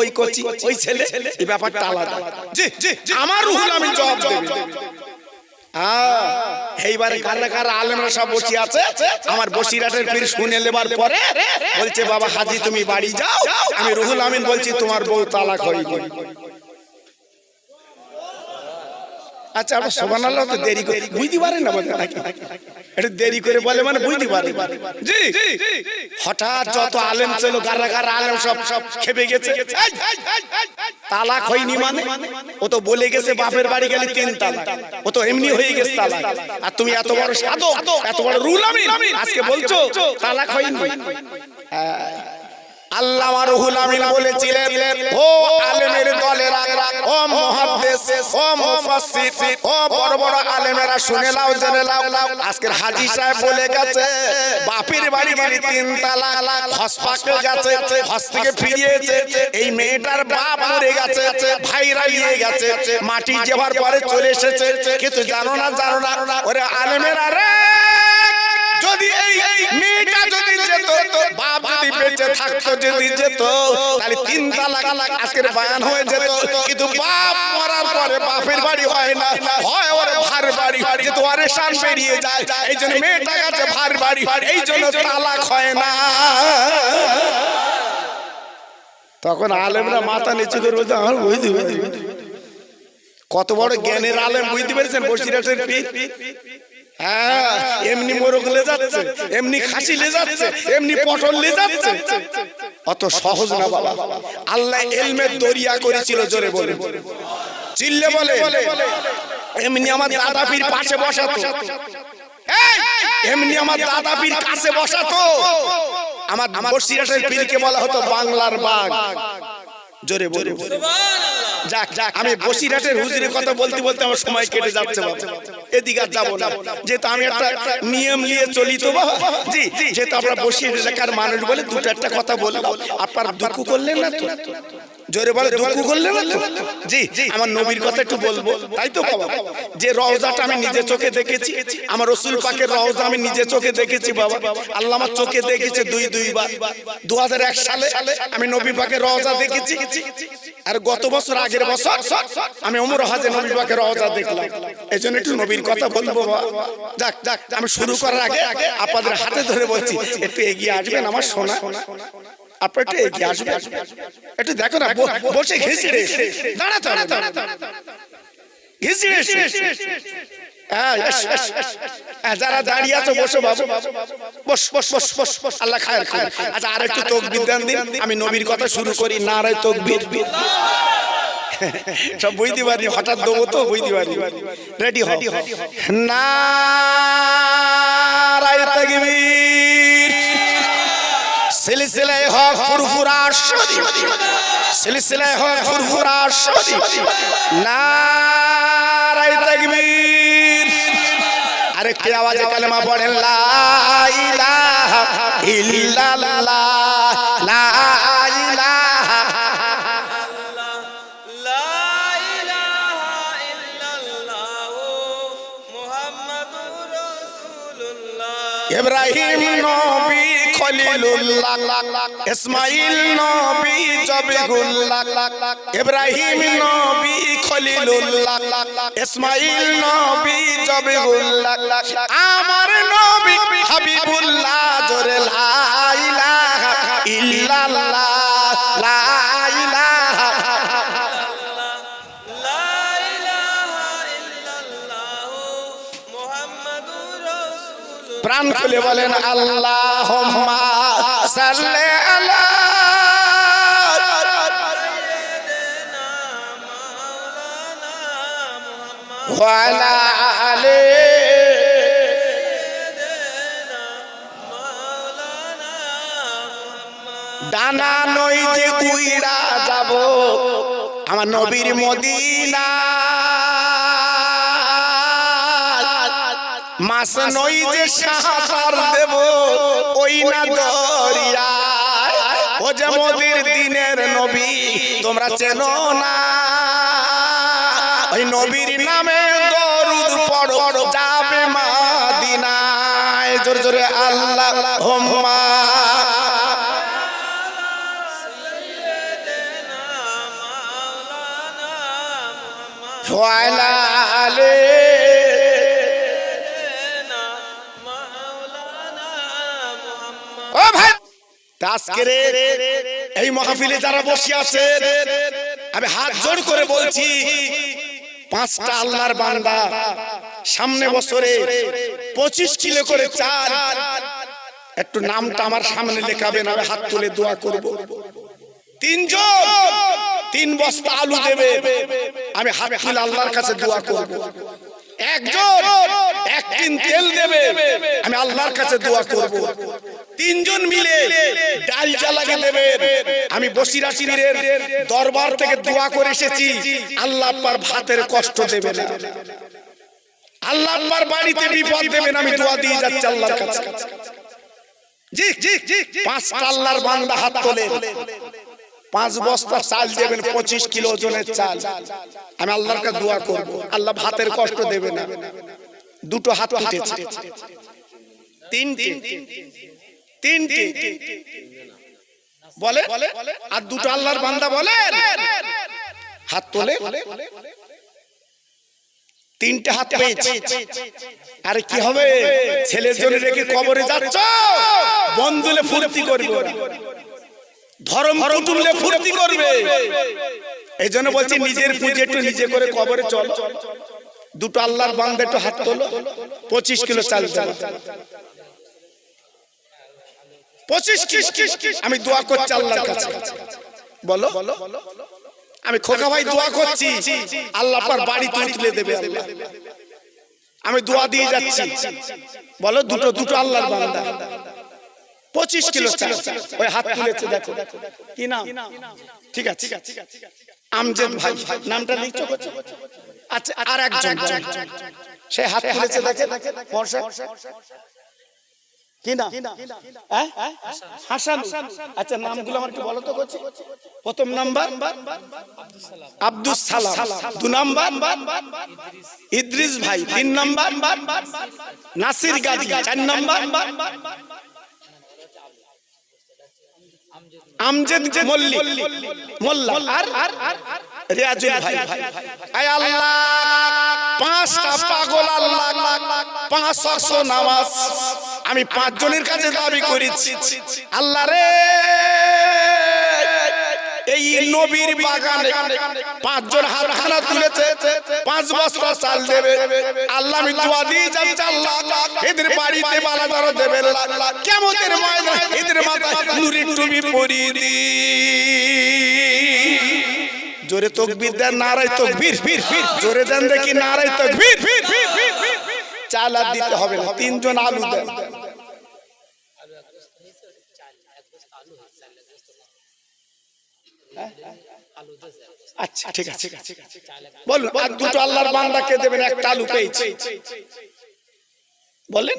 ওই কোচি ওই ছেলে, এই ব্যাপারটা আলাদা। জি আমার রুহুল আমিন জবাব দেবে। এইবারে কারা কারা আলেমরা সব বসে আছে। আমার বসিরাটের পীর শুনে নেবার পরে বলছে বাবা হাজি তুমি বাড়ি যাও, আমি রুহুল আমিন বলছি তোমার বউ তালাক হয়নি। আচ্ছা আবার সুবহানাল্লাহ তো দেরি করে বুঝতে পারে না, বলে নাকি এটা দেরি করে বলে মানে বুঝতে পারে। জি হঠাৎ যত আলেম ছিল কারা কারা আলেম সব খেপে গেছে। তালাক হয়নি মানে ও তো বলে গেছে বাপের বাড়ি গেলে 3 তালাক, ও তো এমনি হয়ে গেছে তালাক। আর তুমি এত বড় সাধক, এত বড় রুহুল আমিন আজকে বলছো তালাক হয়নি। আল্লামা রুহুল আমিন বলেছিলেন ও আলেমের দলেরা, ও মুহাদ্দিস, ও মুফাসসির, ও বড় বড় আলেমেরা শুনে নাও, জেনে নাও। আজকের হাজী সাহেব বলে গেছে বাপের বাড়ি গেলে 3 তালাক, হজ পাকে গেছে, হজ থেকে ফিরিয়েছে। এই মেয়েটার বাপ মরে গেছে, ভাইরা নিয়ে গেছে, মাটি যাবার পরে চলে এসেছে। কিন্তু জানো না ওরে আলেমেরা রে, যদি এই মেয়েটা যদি যেত, বাপ যদি বেঁচে থাকতো, যদি যেত, তাহলে 3 তালাক আজকের বয়ান হয়ে যেত। কিন্তু বাপ মরার পরে বাপের বাড়ি হয় না, হয় ওর ভার বাড়ি, যেহেতু ওয়ারেসান বেরিয়ে যায়। এই জন্য মেয়েটা গেছে ভার বাড়ি, এই জন্য তালাক হয় না। তখন আলেমরা মাথা নিচু করে বলতে আমার বুঝতে পারি কত বড় জ্ঞানের আলেম, বুঝতে পেরেছেন বসিরাটের পীর। হ্যাঁ এমনি মোরগ লে যাচ্ছে, এমনি খাসি লে যাচ্ছে, এমনি পটল লে যাচ্ছে। অত সহজ না বাবা। আল্লাহ ইলমের দরিয়া করেছিল। জোরে বলে চিল্লে বলে। এমনি আমার দাদা পীর পাশে বসাতো, এমনি আমার দাদা পীর কাছে বসাতো। আমার বসিরাটের পীরকে বলা হতো বাংলার বাঘ। জোরে বলে যাক আমি বসিরহাটের হুজুরের কথা বলতে বলতে আমার সময় কেটে যাচ্ছে বাবা, এদিকে আর যাবো না। যেহেতু আমি একটা নিয়ম নিয়ে চলি তো বাবা। জি যেহেতু আমরা বসিরহাট এলাকার মানুষ বলে দুটো একটা কথা বললাম, আপনার দুঃখ করলেন না তো? জোরে বলে দুঃখ করলে না তো? জি, আমার নবীর কথা একটু বলবো, তাই তো বাবা? যে রওজাটা আমি নিজে চোখে দেখেছি, আমার রাসূল পাকের রওজা আমি নিজে চোখে দেখেছি বাবা। আল্লাহ আমার চোখে দেখেছে দুইবার। 2001 সালে আমি নবী পাকের রওজা দেখেছি, আর গত বছর আগের বছর আমি ওমরা হজে নবী পাকের রওজা দেখলাম। এজন্য একটু নবীর কথা বলবো বাবা। যাক, আমি শুরু করার আগে আপনাদের হাতে ধরে বলছি, একটু এগিয়ে আসবেন আমার সোনা। আপনারা একটু এগিয়ে আসবেন, একটু দেখো না, বসে ঘেঁষড়ে দাঁড়াতে হবে, ঘেঁষড়ে যারা দাঁড়িয়ে আছো বসো বাবু, বস। আল্লাহ খায়ের করুন। আচ্ছা, আর একটু তাকবীর দেন দিন, আমি নবীর কথা শুরু করি। নারায়ে তাকবীর। সব বুঝতে পারি, হঠাৎ দেবো তো বুঝতে পারি। রেডি হও। নারায়ে তাকবীর। সিলসিলায়ে হক ফুরফুরা শরীফ, সিলসিলায়ে হক ফুরফুরা শরীফ। নারায়ে তাকবীর। আরেকটি আওয়াজে কালেমা পড়েন, লা ইলাহা ইল্লাল্লাহ, লা ইলাহা ইব্রাহিম নবী খলিলুল্লাহ, ইসমাইল নবী জবিহুল্লাহ। ইব্রাহিম নবী খলিলুল্লাহ, ইসমাইল নবী জবিহুল্লাহ। আমার নবী হাবিবুল্লাহ। জোরে লা ইলাহা ইল্লাল্লাহ, লা ইলাহা প্রাণ খুলে বলেন আল্লাহুম্মা সাল্লি আলা ওয়া আলা আলি ডানা নই যে উইড়া যাব আমার নবীর মদিনা, মাছ নই যে সাঁতার দেব ওই না দরিয়ায়। ও যে মোদের দিনের নবী তোমরা চেনো না, ওই নবীর নামে দরুদ পড়ো যাবে মদিনায়। জোরে জোরে আল্লাহুম্মা ওয়া আলা আলি। আজকের এই মাহফিলে যারা বসে আছেন, আমি হাত জোড় করে বলছি, 5টা আল্লাহর বান্দা সামনে বছরে 25 কিলো করে চাল, একটু নামটা আমার সামনে লেখাবেন, আমি হাত তুলে দোয়া করব। 3 জন 3 বস্তা আলু দেবে, আমি হাত তুলে আল্লাহর কাছে দোয়া করব। 1 জন 1 টিন তেল দেবে, আমি আল্লাহর কাছে দোয়া করব। 3 জন মিলে ডাল জ্বালাকে দেবেন, আমি বসিরা পীরের দরবার থেকে দোয়া করে এসেছি, আল্লাহ আপনার ভাতের কষ্ট দেবে না, আল্লাহ আপনার বাড়িতে বিপদ দেবেন, আমি দোয়া দিয়ে যাচ্ছি আল্লাহর কাছে। জি, 5টা আল্লাহর বান্দা হাত তোলে, 5 বস্তা চাল দেবেন, 25 কিলো ওজনের চাল, আমি আল্লাহর কাছে দোয়া করব, আল্লাহ ভাতের কষ্ট দেবে না। 2টো হাত উঠেছে, 3টে বলে, আর 2টো আল্লাহর বান্দা বলে হাত তোলে, 3টে হাত পেয়েছে। আরে কি হবে, ছেলের জন্য রেখে কবরে যাচ্ছ, বন্ধুলে ফুর্তি করবে, ধর্ম কুটুমলে ফুর্তি করবে। এই জন্য বলছি নিজের পুঁজি একটু নিজে করে কবরে চলো। 2টো আল্লাহর বান্দা একটু হাত তোলো, 25 কিলো চাল দেবো। 25 কিলো আমি দোয়া করছি আল্লাহর কাছে, বলো আমি খোকা ভাই দোয়া করছি, আল্লাহ পার বাড়ি তুলে দেবে আল্লাহ, আমি দোয়া দিয়ে যাচ্ছি। বলো 2টো আল্লাহর বান্দা 25 কিলো চাল, ওই হাত তুলেছে, দেখো কি নাম? ঠিক আছে, আমজেদ ভাই নামটা লিখছো। আচ্ছা, আর একজন সে হাত তুলেছে, দেখে কি না হাসান। আচ্ছা নামগুলো আমার একটু বলো তো করছি। প্রথম নাম্বার আব্দুস সালাম, 2 নাম্বার ইদ্রিস ভাই, 3 নাম্বার নাসির গাজী, 4 নাম্বার আমজদ মল্লিক মোল্লা আর রিয়াজুল ভাই। আয় আল্লাহ 5টা পাগল আল্লাহ 5 ওয়াক্ত নামাজ আমি 5 জনের কাছে দাবি করেছি। আল্লাহ রে এই নবীর বাগানে 5 জন হাতখানা তুলেছে, 5 বস্তা চাল দেবে। আল্লাহ আমি দোয়া দিয়ে যাচ্ছি আল্লাহ এদের বাড়িতে বালাদার দেবে। কিয়ামতের ময়দানে এদের মাথায় নূরের টুপি পরিয়ে দি। জোরে তাকবীর দেন, নারায়ে তাকবীর। জোরে দেন দেখি নারায়ে তাকবীর। চাল আর দিতে হবে না, 3 জন আলু দেন। আচ্ছা ঠিক আছে বলুন, আর 2টো আল্লাহর বান্দাকে দেবেন, 1টা আলু পেয়েছি বলেন।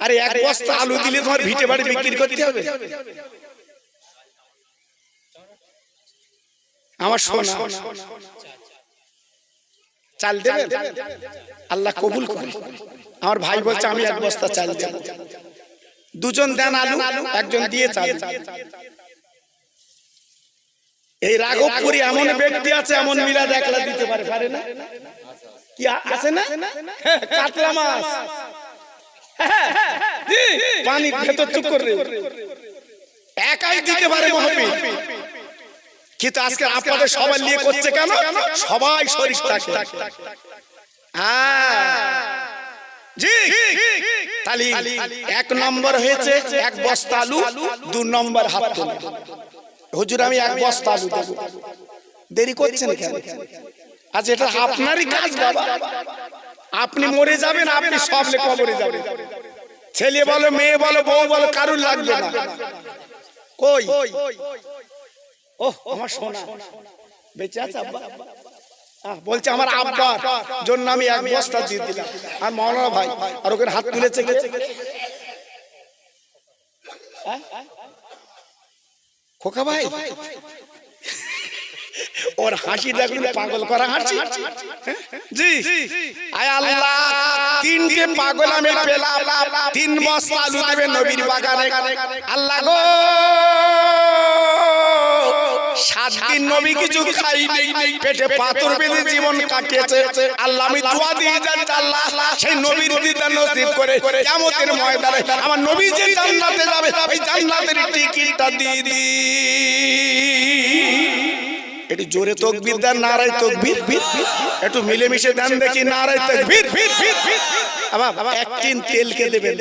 আরে 1 বস্তা আলু দিলে তোমার ভিটে বাড়ি বিক্রি করতে হবে। আমার সোনা চাল দেবেন, আল্লাহ কবুল করে। আমার ভাই বলছে আমি 1 বস্তা চাল দেব। 2 জন দেন আলু, 1 জন দিয়ে চাল। এই রাঘবপুরে এমন ব্যক্তি আছে, এমন মিলাদ একলা দিতে পারে না? কি আছে না? কাতলা মাছ পানির ভেতর চুপ করে একাই দিতে পারে মাহফিল। কিন্তু আজকে আপনাদের সবাই নিয়ে করছে কেন? সবাই শরীক থাকে। জি তালি 1 নম্বর হয়েছে 1 বস্তা আলু, 2 নম্বর হাত তোলা। হুজুর আমি 1 বস্তা আলু দেব, দেরি করছেন কেন? আজ এটা আপনারই কাজ বাবা, আপনি মরে যাবেন, আপনি সবলে কবরে যাবেন। ছেলে বলো, মেয়ে বলো, বউ বলো, কারুর লাগবে না। কই ওহ আমার সোনা বেঁচে আছে আব্বা? বলছে আমার আব্বার জন্য আমি 1 বস্তা দিয়ে দিলাম। আর মাওলানা ভাই আর ওকে হাত তুলেছে কে? খোকা ভাই ওর হাসি দেখুন, পাগল করা হাসি। জি আয় আল্লাহ 3টে পাগল আমি পেলাম, 3 বস্তা আলু দেবে নবীর বাগানে। আল্লাহ গো 7 দিন নবী কিছু খাইনি, পেটে পাথর বেঁধে জীবন কাটিয়েছে। আল্লাহ আমি দোয়া দিয়ে যাচ্ছি আল্লাহ সেই নবীর দিদার নসিব করে কিয়ামতের ময়দানে আমার নবী যে জান্নাতে যাবে ওই জান্নাতের টিকিটটা দিয়ে দি। একটু জোরে তাকবীর দেন, নারায়ে তাকবীর। একটু মিলেমিশে দেন দেখি নারায়ে তাকবীর। বাবা 1 টিন তেলকে দেবেন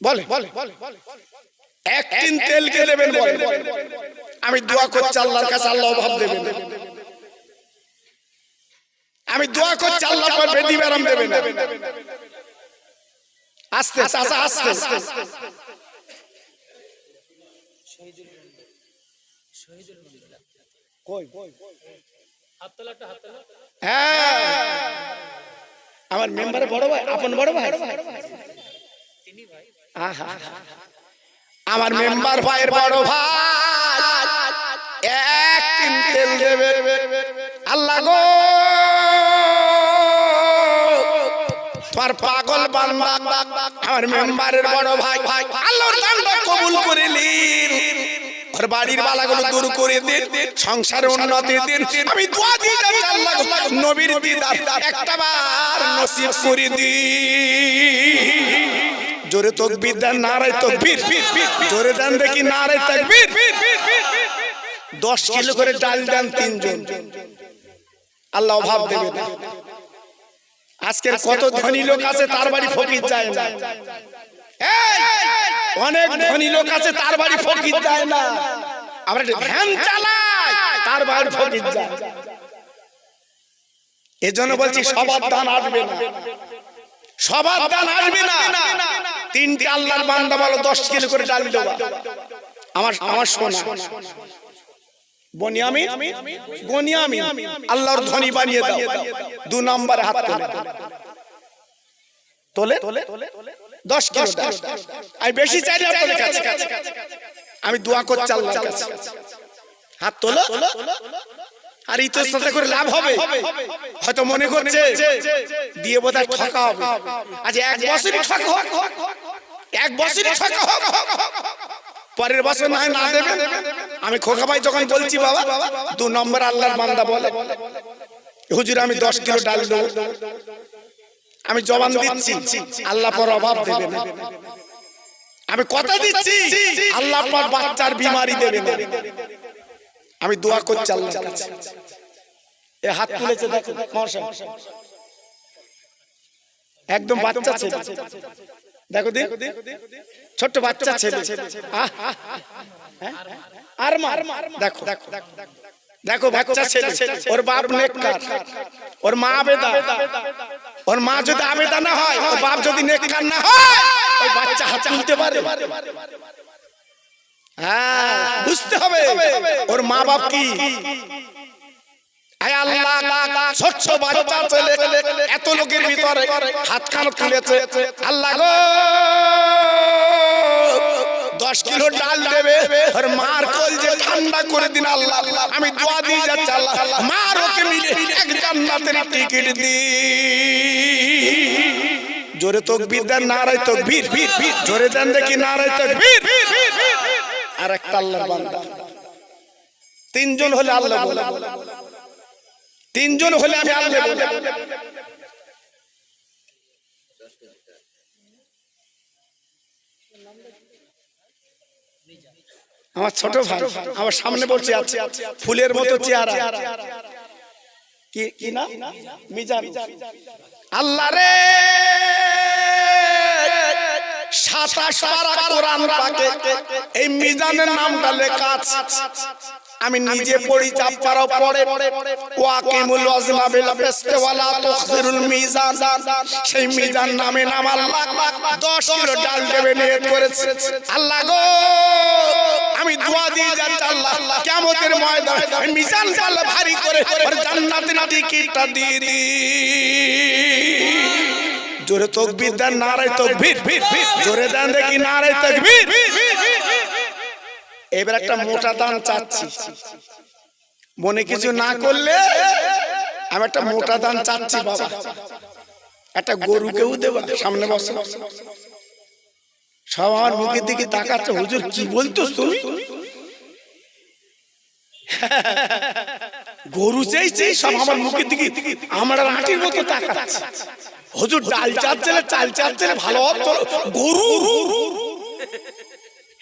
বলে 1 টিন তেলকে দেবেন বলে। আমি দোয়া করছি আল্লাহর কাছে, আল্লাহ অভাব দেবেন। আমি দোয়া করছি আল্লাহ পাক বেদি বেরাম দেবেন। আস্তে চাচা আস্তে। আমার মেম্বারে বড় ভাই, আপন বড় ভাই, আমার মেম্বার ভাইয়ের বড় ভাই 1 টিন তেল দেবে। আল্লাহ গো তোমার পাগল বান্দা আমার মেম্বারের বড় ভাই আল্লাহর দানটা কবুল করে নিন। ওর বাড়ির বালাগুলো দূর করে দিন, সংসারে উন্নতি দিন। আমি দোয়া দিয়ে যাচ্ছি আল্লাহ নবীর দিদার একটাবার নসিব করে দিন। জোরে তাকবীর দেন, নারায়ে তাকবীর। জোরে দেন দেখি নারায়ে তাকবীর। 10 কিলো করে ডাল দেন 3 জন, আল্লাহ অভাব দেবে না। আজকের কত ধনী লোক আছে তার বাড়ি ফকির যায় না। অনেক ধনী লোক আছে তার বাড়ি ফকির যায় না। আমরা ভ্যান চালাই তার বাড়ি ফকির যায়। এজন্য বলছি সবার দান আসবে না, সবার দান আসবে না। 3টে আল্লাহর বান্দা বলো 10 কিলো করে ডাল দেবা। আমার সোনা বনিয়ামিন বনিয়ামিন আল্লাহর ধনী বানিয়ে দাও। 2 নম্বরে হাত তোলে 10 কিলো ডাল। আমি বেশি চাই না আপনাদের কাছে, আমি দোয়া করছি আল্লাহর কাছে। হাত তোলো। আর ইতর সাথে করে লাভ হবে, হয়তো মনে করছে দিয়ে বোধহয় ঠকা হবে। আজ 1 বছরই ঠকা হোক, 1 বছরই ঠকা হোক, পরের বছর না দেবে। আমি খোকা ভাই যখন বলছি বাবা 2 নম্বর আল্লাহর বান্দা বলে হুজুর আমি 10 কিলো ডাল দেবো, আমি জবান দিচ্ছি আল্লাহ পর অভাব দেবে না। আমি কথা দিচ্ছি আল্লাহ পর বাচ্চার বিমারি দেবে না। আমি দোয়া করছি আল্লাহর কাছে। এ হাত তুলেছে দেখো, একদম বাচ্চা ছেলে, দেখো দিন ছোট্ট বাচ্চা ছেলে। আর মার দেখো দেখো বাচ্চা ছেলে, ওর বাপ নেককার, ওর মা আবেদা। ওর মা যদি আবেদা না হয়, ওর বাপ যদি নেককার না হয়, ওই বাচ্চা হাত তুলতে পারে? হ্যাঁ, বুঝতে হবে ওর মা বাপ কি। আয় আল্লাহ, ছোট্ট বাচ্চা ছেলে এত লোকের ভিতরে হাত খান তুলেছে। আল্লাহ গো 10 কিলো ডাল দেবে, আর মার কলজে ঠান্ডা করে দিন আল্লাহ। আমি দোয়া দিয়ে যাচ্ছি আল্লাহ, মার ওকে মিলে এক জান্নাতের টিকিট দি। জোরে তাকবীর দেন, নারায়ে তাকবীর। জোরে দেন দেখি নারায়ে তাকবীর। আর একটা আল্লাহর বান্দা, 3 জন হলে আল্লাহ বলে, 3 জন হলে আমি আল্লাহ বলে। আমার ছোট ভাই আমার সামনে বলছে আছে, ফুলের মতো চেহারা, কি না মিজান। আল্লাহ রে 27 পারা কোরআন পাকে এই মিজানের নামটা লেখা আছে। আমি নিজে পড়ি, চাপ পারাও পড়ে। ওয়াকিমুল ওয়াজনা বিল কিসতি ওয়ালা তুখসিরুল মিজান। সেই মিজান নামে নাম আল্লাহ 10 কিলো ডাল দেবে নিয়ত করেছে। আল্লাহ গো আমি দোয়া দিয়ে যাচ্ছি আল্লাহ, কিয়ামতের ময়দানে মিজান পাল্লা ভারী করে আর জান্নাতের টিকিটটা দিয়ে দি। জোরে তাকবীর দেন, নারায়ে তাকবীর। জোরে দেন দেখি নারায়ে তাকবীর। এবার একটা মোটা দান চাচ্ছি, মনে কিছু না করলে আমি একটা মোটা দান চাচ্ছি বাবা। একটা গরুকেও দেবা, সামনে বসো। সব আমার মুখের দিকে তাকাচ্ছে, হুজুর কি বলতো তুমি? গরু চাইছি, সব আমার মুখের দিকে আমার লাঠির মতো তাকাচ্ছে। হুজুর ডাল চাচ্ছিলে, চাল চাচ্ছিলে, ভালো গরু।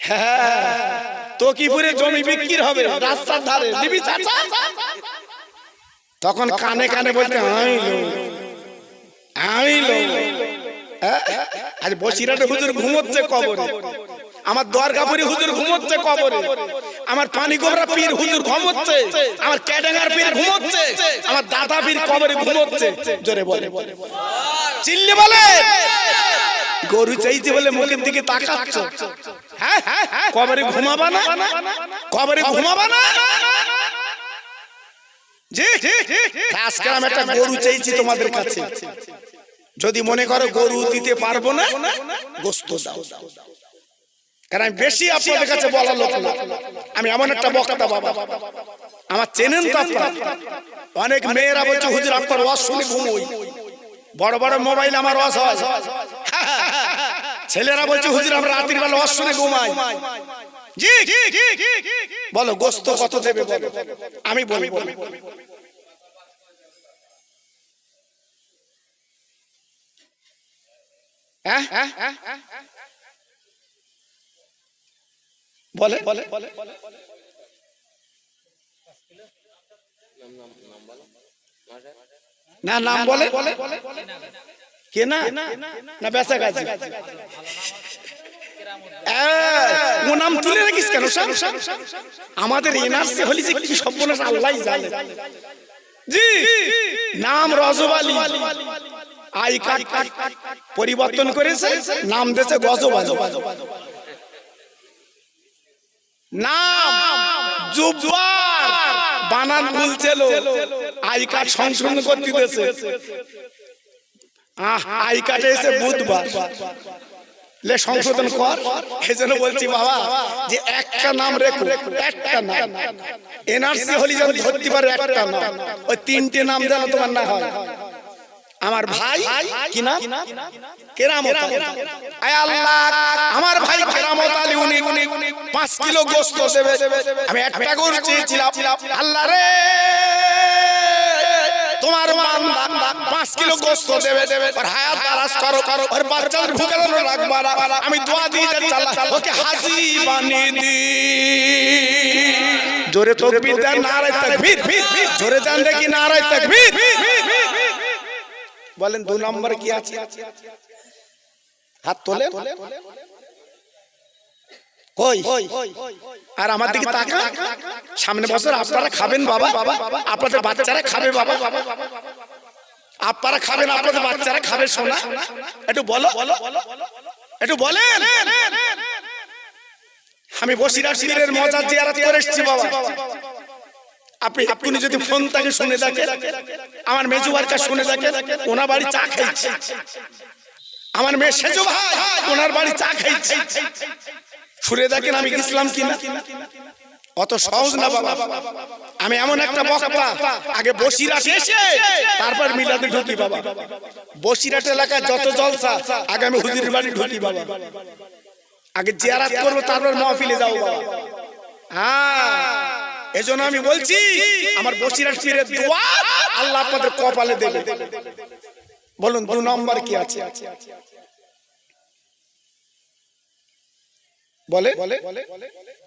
হ্যাঁ, তকিপুরে জমি বিক্রি হবে রাস্তার ধারে, দিবি চাচা? তখন কানে কানে বলতে আইলো। আজ বসিরহাটে হুজুর ঘুমোচ্ছে কবরে, আমার দরগাপুরি হুজুর ঘুমোচ্ছে কবরে, আমার পানিগোবরা পীর হুজুর ঘুমোচ্ছে, আমার ক্যাডাঙ্গার পীর ঘুমোচ্ছে, আমার দাদা পীর কবরে ঘুমোচ্ছে। জোরে বলে, চিল্লে বলে। গরু চাইছে বলে মুখের দিকে তাকাচ্ছ। হ্যাঁ, কবরে ঘুমাবা না? কবরে ঘুমাবা না? জি, আজকে আমি একটা গরু চাইছি তোমাদের কাছে। যদি মনে করো গরু দিতে পারবো না, গোশত দাও। কারণ আমি বেশি আপনাদের কাছে বলা লোক না, আমি এমন একটা বক্তা বাবা, আমার চেনেন তো আপনারা। অনেক মেয়েরা বলছে হুজুর আপনার ওয়াজ শুনে ঘুমোই, বড় বড় মোবাইল আমার ওয়াজ হয়। ছেলেরা বলছে হুজুর আমরা রাতের বেলা ওয়াজ শুনে ঘুমাই। জি, বলো গোশত কত দেবে বলো, আমি বলি। বলে না, নাম বলে কে না না বেচা গাছে ও নাম তুলে রাখিস কেন? আমাদের এনআরসি হলি যে কি সর্বনাশ আল্লাহই জানে। জি, নাম রজব আলী, আই কার্ড পরিবর্তন করেছে, নাম দিয়েছে গজব আলী। নাম জুব্বার বানান ভুলছিল, আই কার্ড সংশোধন করতে দিতেছে। আই কার্ডে এসে বুধবার লে সংশোধন কর। এই জন্য বলছি বাবা যে একটা নাম রেখো, একটা নাম। এনআরসি হলি যেন ধরতে পারে একটা নাম, ওই তিনটে নাম যেন তোমার না হয়। আমার ভাই কি নাম? কেরামত আলী। আয় আল্লাহ, আমার ভাই কেরামত আলী উনি 5 কিলো গোশত দেবে। আমি একটা গরু চেয়েছিলাম, আল্লাহ রে তোমার বান্দা 5 কিলো গোশত দেবে, আর হায়াত দারাজ করো, আর বাচ্চাদের ভুকে রাখবা না। আমি দোয়া দিয়ে যাচ্ছি আল্লাহ ওকে হাজী বানিয়ে দি। জোরে তাকবীর দেন, নারে তাকবীর। জোরে দেন দেখি নারে তাকবীর। বলেন 2 নম্বর কি আছে? হাত তোলেন। কই? আর আমার দিকে তাকান। সামনে বছর আপনারা খাবেন বাবা, আপনাদের বাচ্চারা খাবে বাবা, আপনারা খাবেন, আপনাদের বাচ্চারা খাবে। শোনা একটু বলো, একটু বলেন। আমি বসিরহাট পীরের মজার জিয়ারত করে এসেছি বাবা। আপনি এক্ষুনি যদি ফোন তাকে শুনে দেখেন, আমার মেজু বাড়িটা শুনে দেখেন, ওনার বাড়ি চা খাইছে। আমার মেয়ে সেজু ভাই ওনার বাড়ি চা খাইছে, শুনে দেখেন আমি ইসলাম কিনা। অত সহজ না বাবা। আমি এমন একটা বক্তা, আগে বসিরহাট এসে তারপর মিলাদে ঢুকি বাবা। বসিরহাট এলাকায় যত জলসা আগে আমি হুজুরের বাড়ি ঢুকি বাবা। আগে জিয়ারত করবো তারপর মাহফিলে যাও বাবা। হ্যাঁ, এজন্য আমি বলছি আমার বসিরহাট পীরের দোয়া আল্লাহ আপনাদের কপালে দেবে। বলুন 2 নম্বর কি আছে? বলে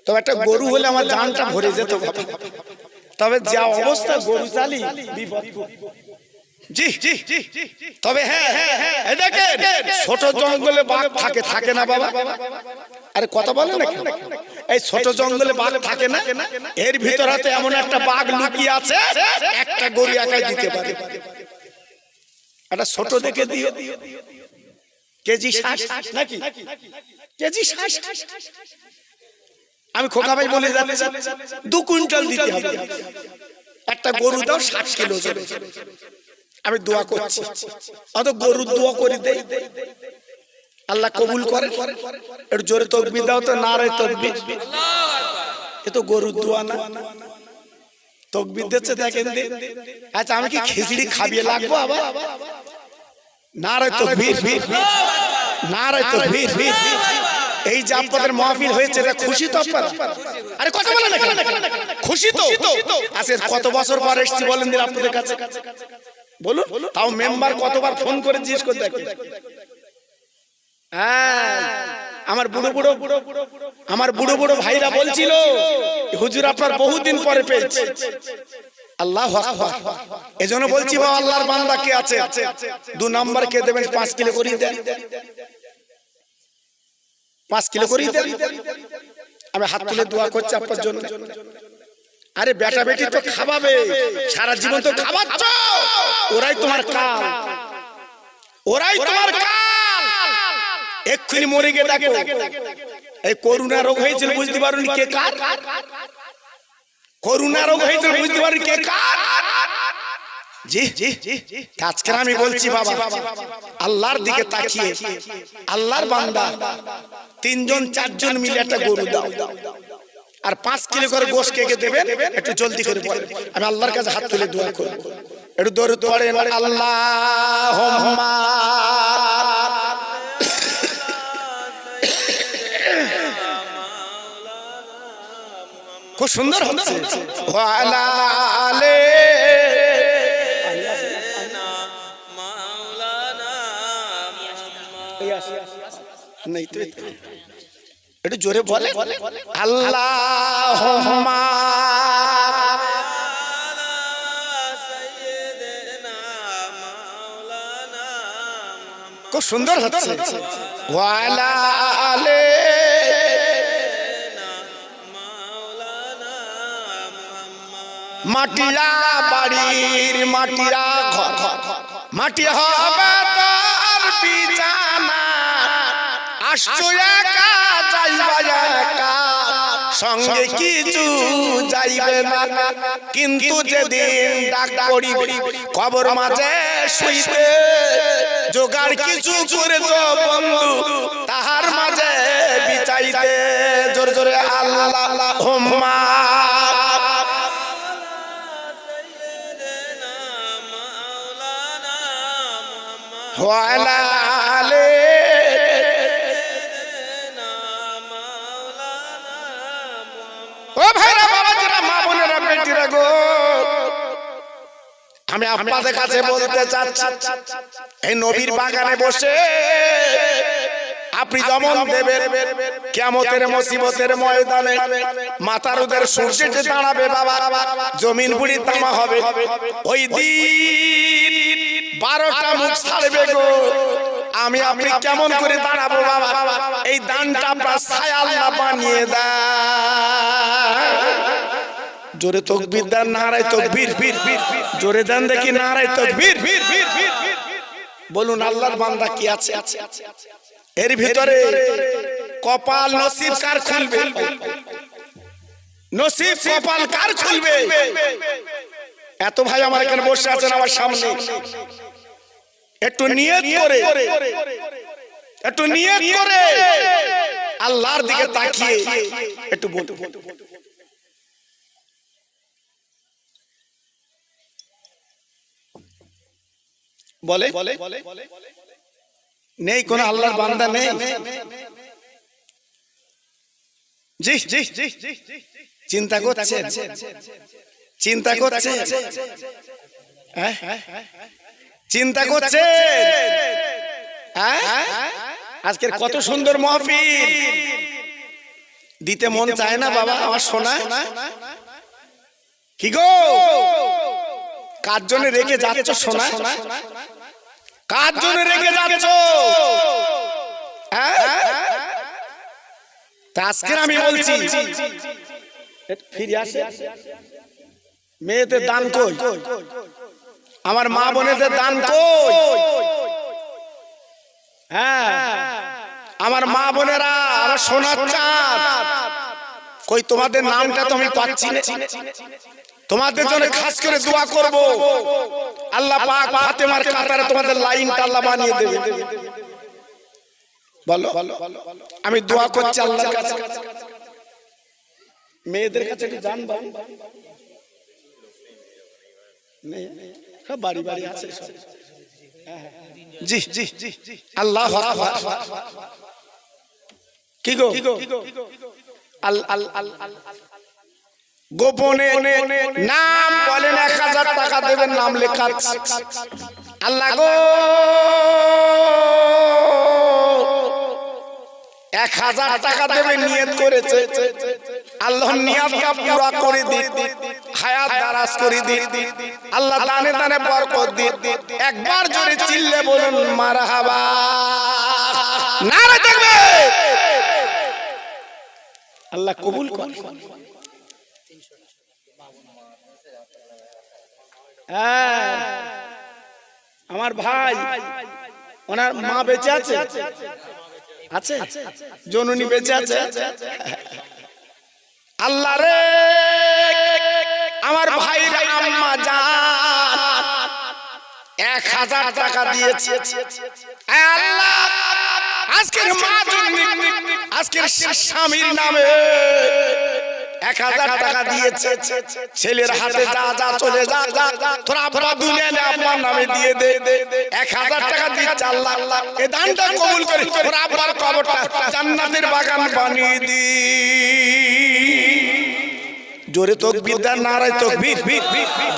তবে একটা গরু হলে আমার জানটা ভরে যেত বাবা। তবে যা অবস্থা গরু চালি বিপদ। জি জি, তবে হ্যাঁ এই দেখেন ছোট জঙ্গলে বাঘ থাকে না বাবা। আরে কথা বলে না, এই ছোট জঙ্গলে বাঘ থাকে না, এর ভিতরাতে এমন একটা বাঘ লুকিয়ে আছে, একটা গরু একাই দিতে পারে। একটা ছোট দেখে দিও, কেজি 60 নাকি, কেজি 60। আমি খোকা ভাই বলে যাচ্ছি 2 কুইন্টাল দিতে হবে। একটা গরু দাও 60 কিলো যাবে। আমি দোয়া করছি, অত গরুর দোয়া করে দেই, আল্লাহ কবুল করে। একটু জোরে তাকবীর দাও তো, নারে তাকবীর। এ তো গরুর দোয়া না, তাকবীর দিচ্ছে দেখেন। আচ্ছা আমি কি খিচড়ি খাবিয়ে লাগবো আবার? নারে তাকবীর, নারে তাকবীর। এই যে আপনাদের মাহফিল হয়েছে, খুশি তো আপনারা? আরে কথা বলেন না, খুশি তো? আচ্ছা কত বছর পর এসেছি বলেন দিন আপনাদের কাছে, বলুন। তাও মেম্বার কতবার ফোন করে জিজ্ঞেস করে দেখে। হ্যাঁ, আমার বুড়ো বুড়ো ভাইরা বলছিল হুজুর আপনার বহুদিন পরে পেয়েছি। আল্লাহু আকবার। এজন্য বলছি বাবা, আল্লাহর বান্দা কে আছে? 2 নম্বর কে দেবেন? 5 কিলো করে দেন, 5 কিলো করে দেন। আমি হাত তুলে দোয়া করছি আপনার জন্য। আরে বেটা বেটি তো খাওয়াবে, সারা জীবন তো খাওয়াচ্ছ, ওরাই তোমার কাল, ওরাই তোমার কাল। এক্ষুনি মরে গিয়ে দেখো, এই করোনা রোগ হয়েছিল বুঝতে পারোনি কে কার? করোনা রোগ হয়েছিল বুঝতে পারোনি কে কার? জি আজকে আমি বলছি বাবা, আল্লাহর দিকে তাকিয়ে, আল্লাহর বান্দা 3 জন 4 জন মিলে একটা গরু দাও, আর 5 কিলো করে গোশত কে দেবেন একটু জলদি করে বলেন। আমি আল্লাহর কাছে হাত তুলে দোয়া করব। একটু দরুদ পড়েন, আল্লাহুম্মা। খুব সুন্দর হচ্ছে। ওয়া আলা আলে नहीं तो একটু জোরে বলে, আল্লাহুম্মা খুব সুন্দর হচ্ছে। ওয়া আলা আলে মাটিয়া বাড়ির মাটিয়া ঘর, মাটি হবে তার বিছানা, আসছো একা যাইবা একা, সঙ্গে কিছু যাইবে না। কিন্তু যেদিন ডাক পড়িবে কবর মাঝে শুইতে, জোগাড় কিছু করেছ বন্ধু তাহার মাঝে বিচাইতে। জোরে জোরে আল্লাহুম্মা ওয়া আলা আলি। ও ভাইরা, বাবাজিরা, মা বোনেরা, বেটিরা গো, আমি আপনাদের কাছে বলতে চাচ্ছি, এই নবীর বাগানে বসে আপনি যেমন দেবেন কিয়ামতের মুসিবতের ময়দানে মাথার ওদের সূর্যে দাঁড়াবে বাবা, জমিন বুড়ি তামা হবে। ওই দিন 12টা মুখ ছাড়বে গো, আমি আপনি কেমন করে দাঁড়াবো বাবা? এই দানটা আপনার ছায়া আল্লাহ বানিয়ে দেয়। জোরে তাকবীর দেন, নারায়ে তাকবীর। জোরে দেন দেখি, নারায়ে তাকবীর। বলুন আল্লাহর বান্দা কি আছে এর ভিতরে? কপাল নসিব কার খুলবে? নসিব কপাল কার খুলবে? এত ভাই আমার এখানে বসে আছেন আমার সামনে, একটু নিয়ত করে, একটু নিয়ত করে আল্লাহর দিকে তাকিয়ে একটু বলে নেই কোন আল্লাহর বান্দা নেই? জি জি চিন্তা করছে, চিন্তা করছে, চিন্তা করছে। আজকের কত সুন্দর মাহফিল, দিতে মন চায় না বাবা আমার সোনা? কি গো, কার জন্য রেখে যাচ্ছ সোনা? কার জন্য রেখে যাচ্ছ? আজকের আমি বলছি, ফিরে আসে মেয়েদের দান কই, আমার মা বোনেদের দান কই? হ্যাঁ, আমার মা বোনেরা, আমার সোনার চাঁদ কই? তোমাদের নামটা তো আমি পাচ্ছি না। তোমাদের জন্য খাস করে দোয়া করব, আল্লাহ পাক ফাতেমার কাতারে তোমাদের লাইনটা আল্লাহ বানিয়ে দেবে। বলো, আমি দোয়া করছি আল্লাহর কাছে। মেয়েদের কাছে কি জানবা? সব বাড়ি বাড়ি আছে সব। জি জি আল্লাহু আকবার। কি গো, গোপনে নাম বলেন, 1000 টাকা দেবেন, নাম লেখা। আল্লাহ গো, 1000 টাকা দেবেন নিয়ত করেছে, আল্লাহ নিয়তটা পুরা করে দিন, হায়াত দারাজ করে দিন, আল্লাহ দানে দানে বরকত দিন। একবার জোরে চিল্লে বলুন মারহাবা, নারে তাকবীর। আল্লাহ কবুল করুন। আমার ভাই, ওনার মা বেঁচে আছে? আছে, জননী বেঁচে আছে? আল্লাহ রে, আমার ভাইরা আম্মা জান 1000 টাকা দিয়েছে। আল্লাহ, আজকের মা জননী, আজকের স্বামীর নামে 1000 টাকা দিয়েছে। ছেলের হাতে যা যা চলে যা, তোরা আব্বা দুনিয়া নে, আব্বার নামে দিয়ে দে। 1000 টাকা দিচ্ছে আল্লাহ, এই দানটা কবুল করে তোরা আব্বার কবরটা জান্নাতের বাগান বানিয়ে দি। জোরে তাকবীর দেন, নারায়ে তাকবীর।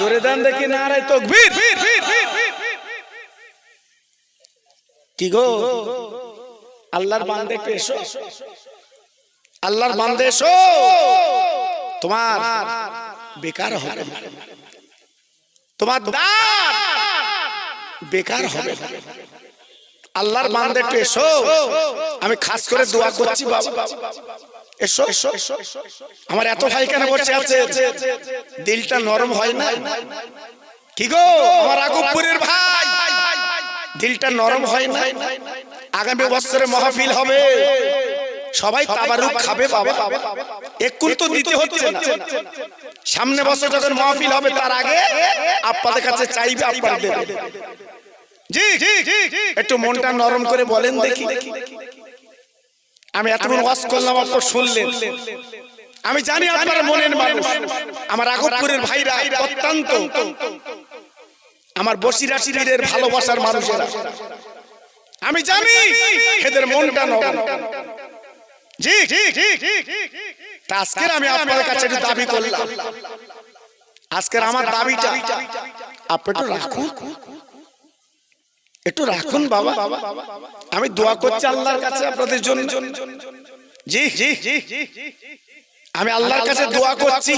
জোরে দেন দেখি, নারায়ে তাকবীর। কি গো, আল্লাহর বান্দা একটু এসো, আল্লাহর বান্দা এসো, তোমার বেকার হবে না, তোমার দান বেকার হবে না। আল্লাহর বান্দা একটু এসো, আমি খাস করে দোয়া করছি বাবা, এসো। আমার এত ভাই কেন বসে আছে, দিলটা নরম হয় না? কি গো, আমার আগুপুরের ভাই, দিলটা নরম হয় না? আগামী বছরে মাহফিল হবে, সবাই তাবারুক খাবে বাবা, এক্ষুনি তো দিতে হচ্ছে না। সামনে বছর যখন মাহফিল হবে তার আগে আপনাদের কাছে চাইবে, আপনারা দেবেন। জি একটু মনটা নরম করে বলেন দেখি। আমি এতক্ষণ ওয়াজ করলাম, আপনারা শুনলেন। আমি জানি আপনারা মনের মানুষ, আমার রাঘবপুরের ভাইরা অত্যন্ত আমার বসিরহাট পীরের ভালোবাসার মানুষেরা, আমি জানি এদের মনটা নরম। জি আজকের আমি আপনাদের কাছে একটু দাবি করলাম, আজকের আমার দাবিটা আপনি একটু রাখুন, একটু রাখুন বাবা। আমি দোয়া করছি আল্লাহর কাছে আপনাদের জন্য। জি আমি আল্লাহর কাছে দোয়া করছি।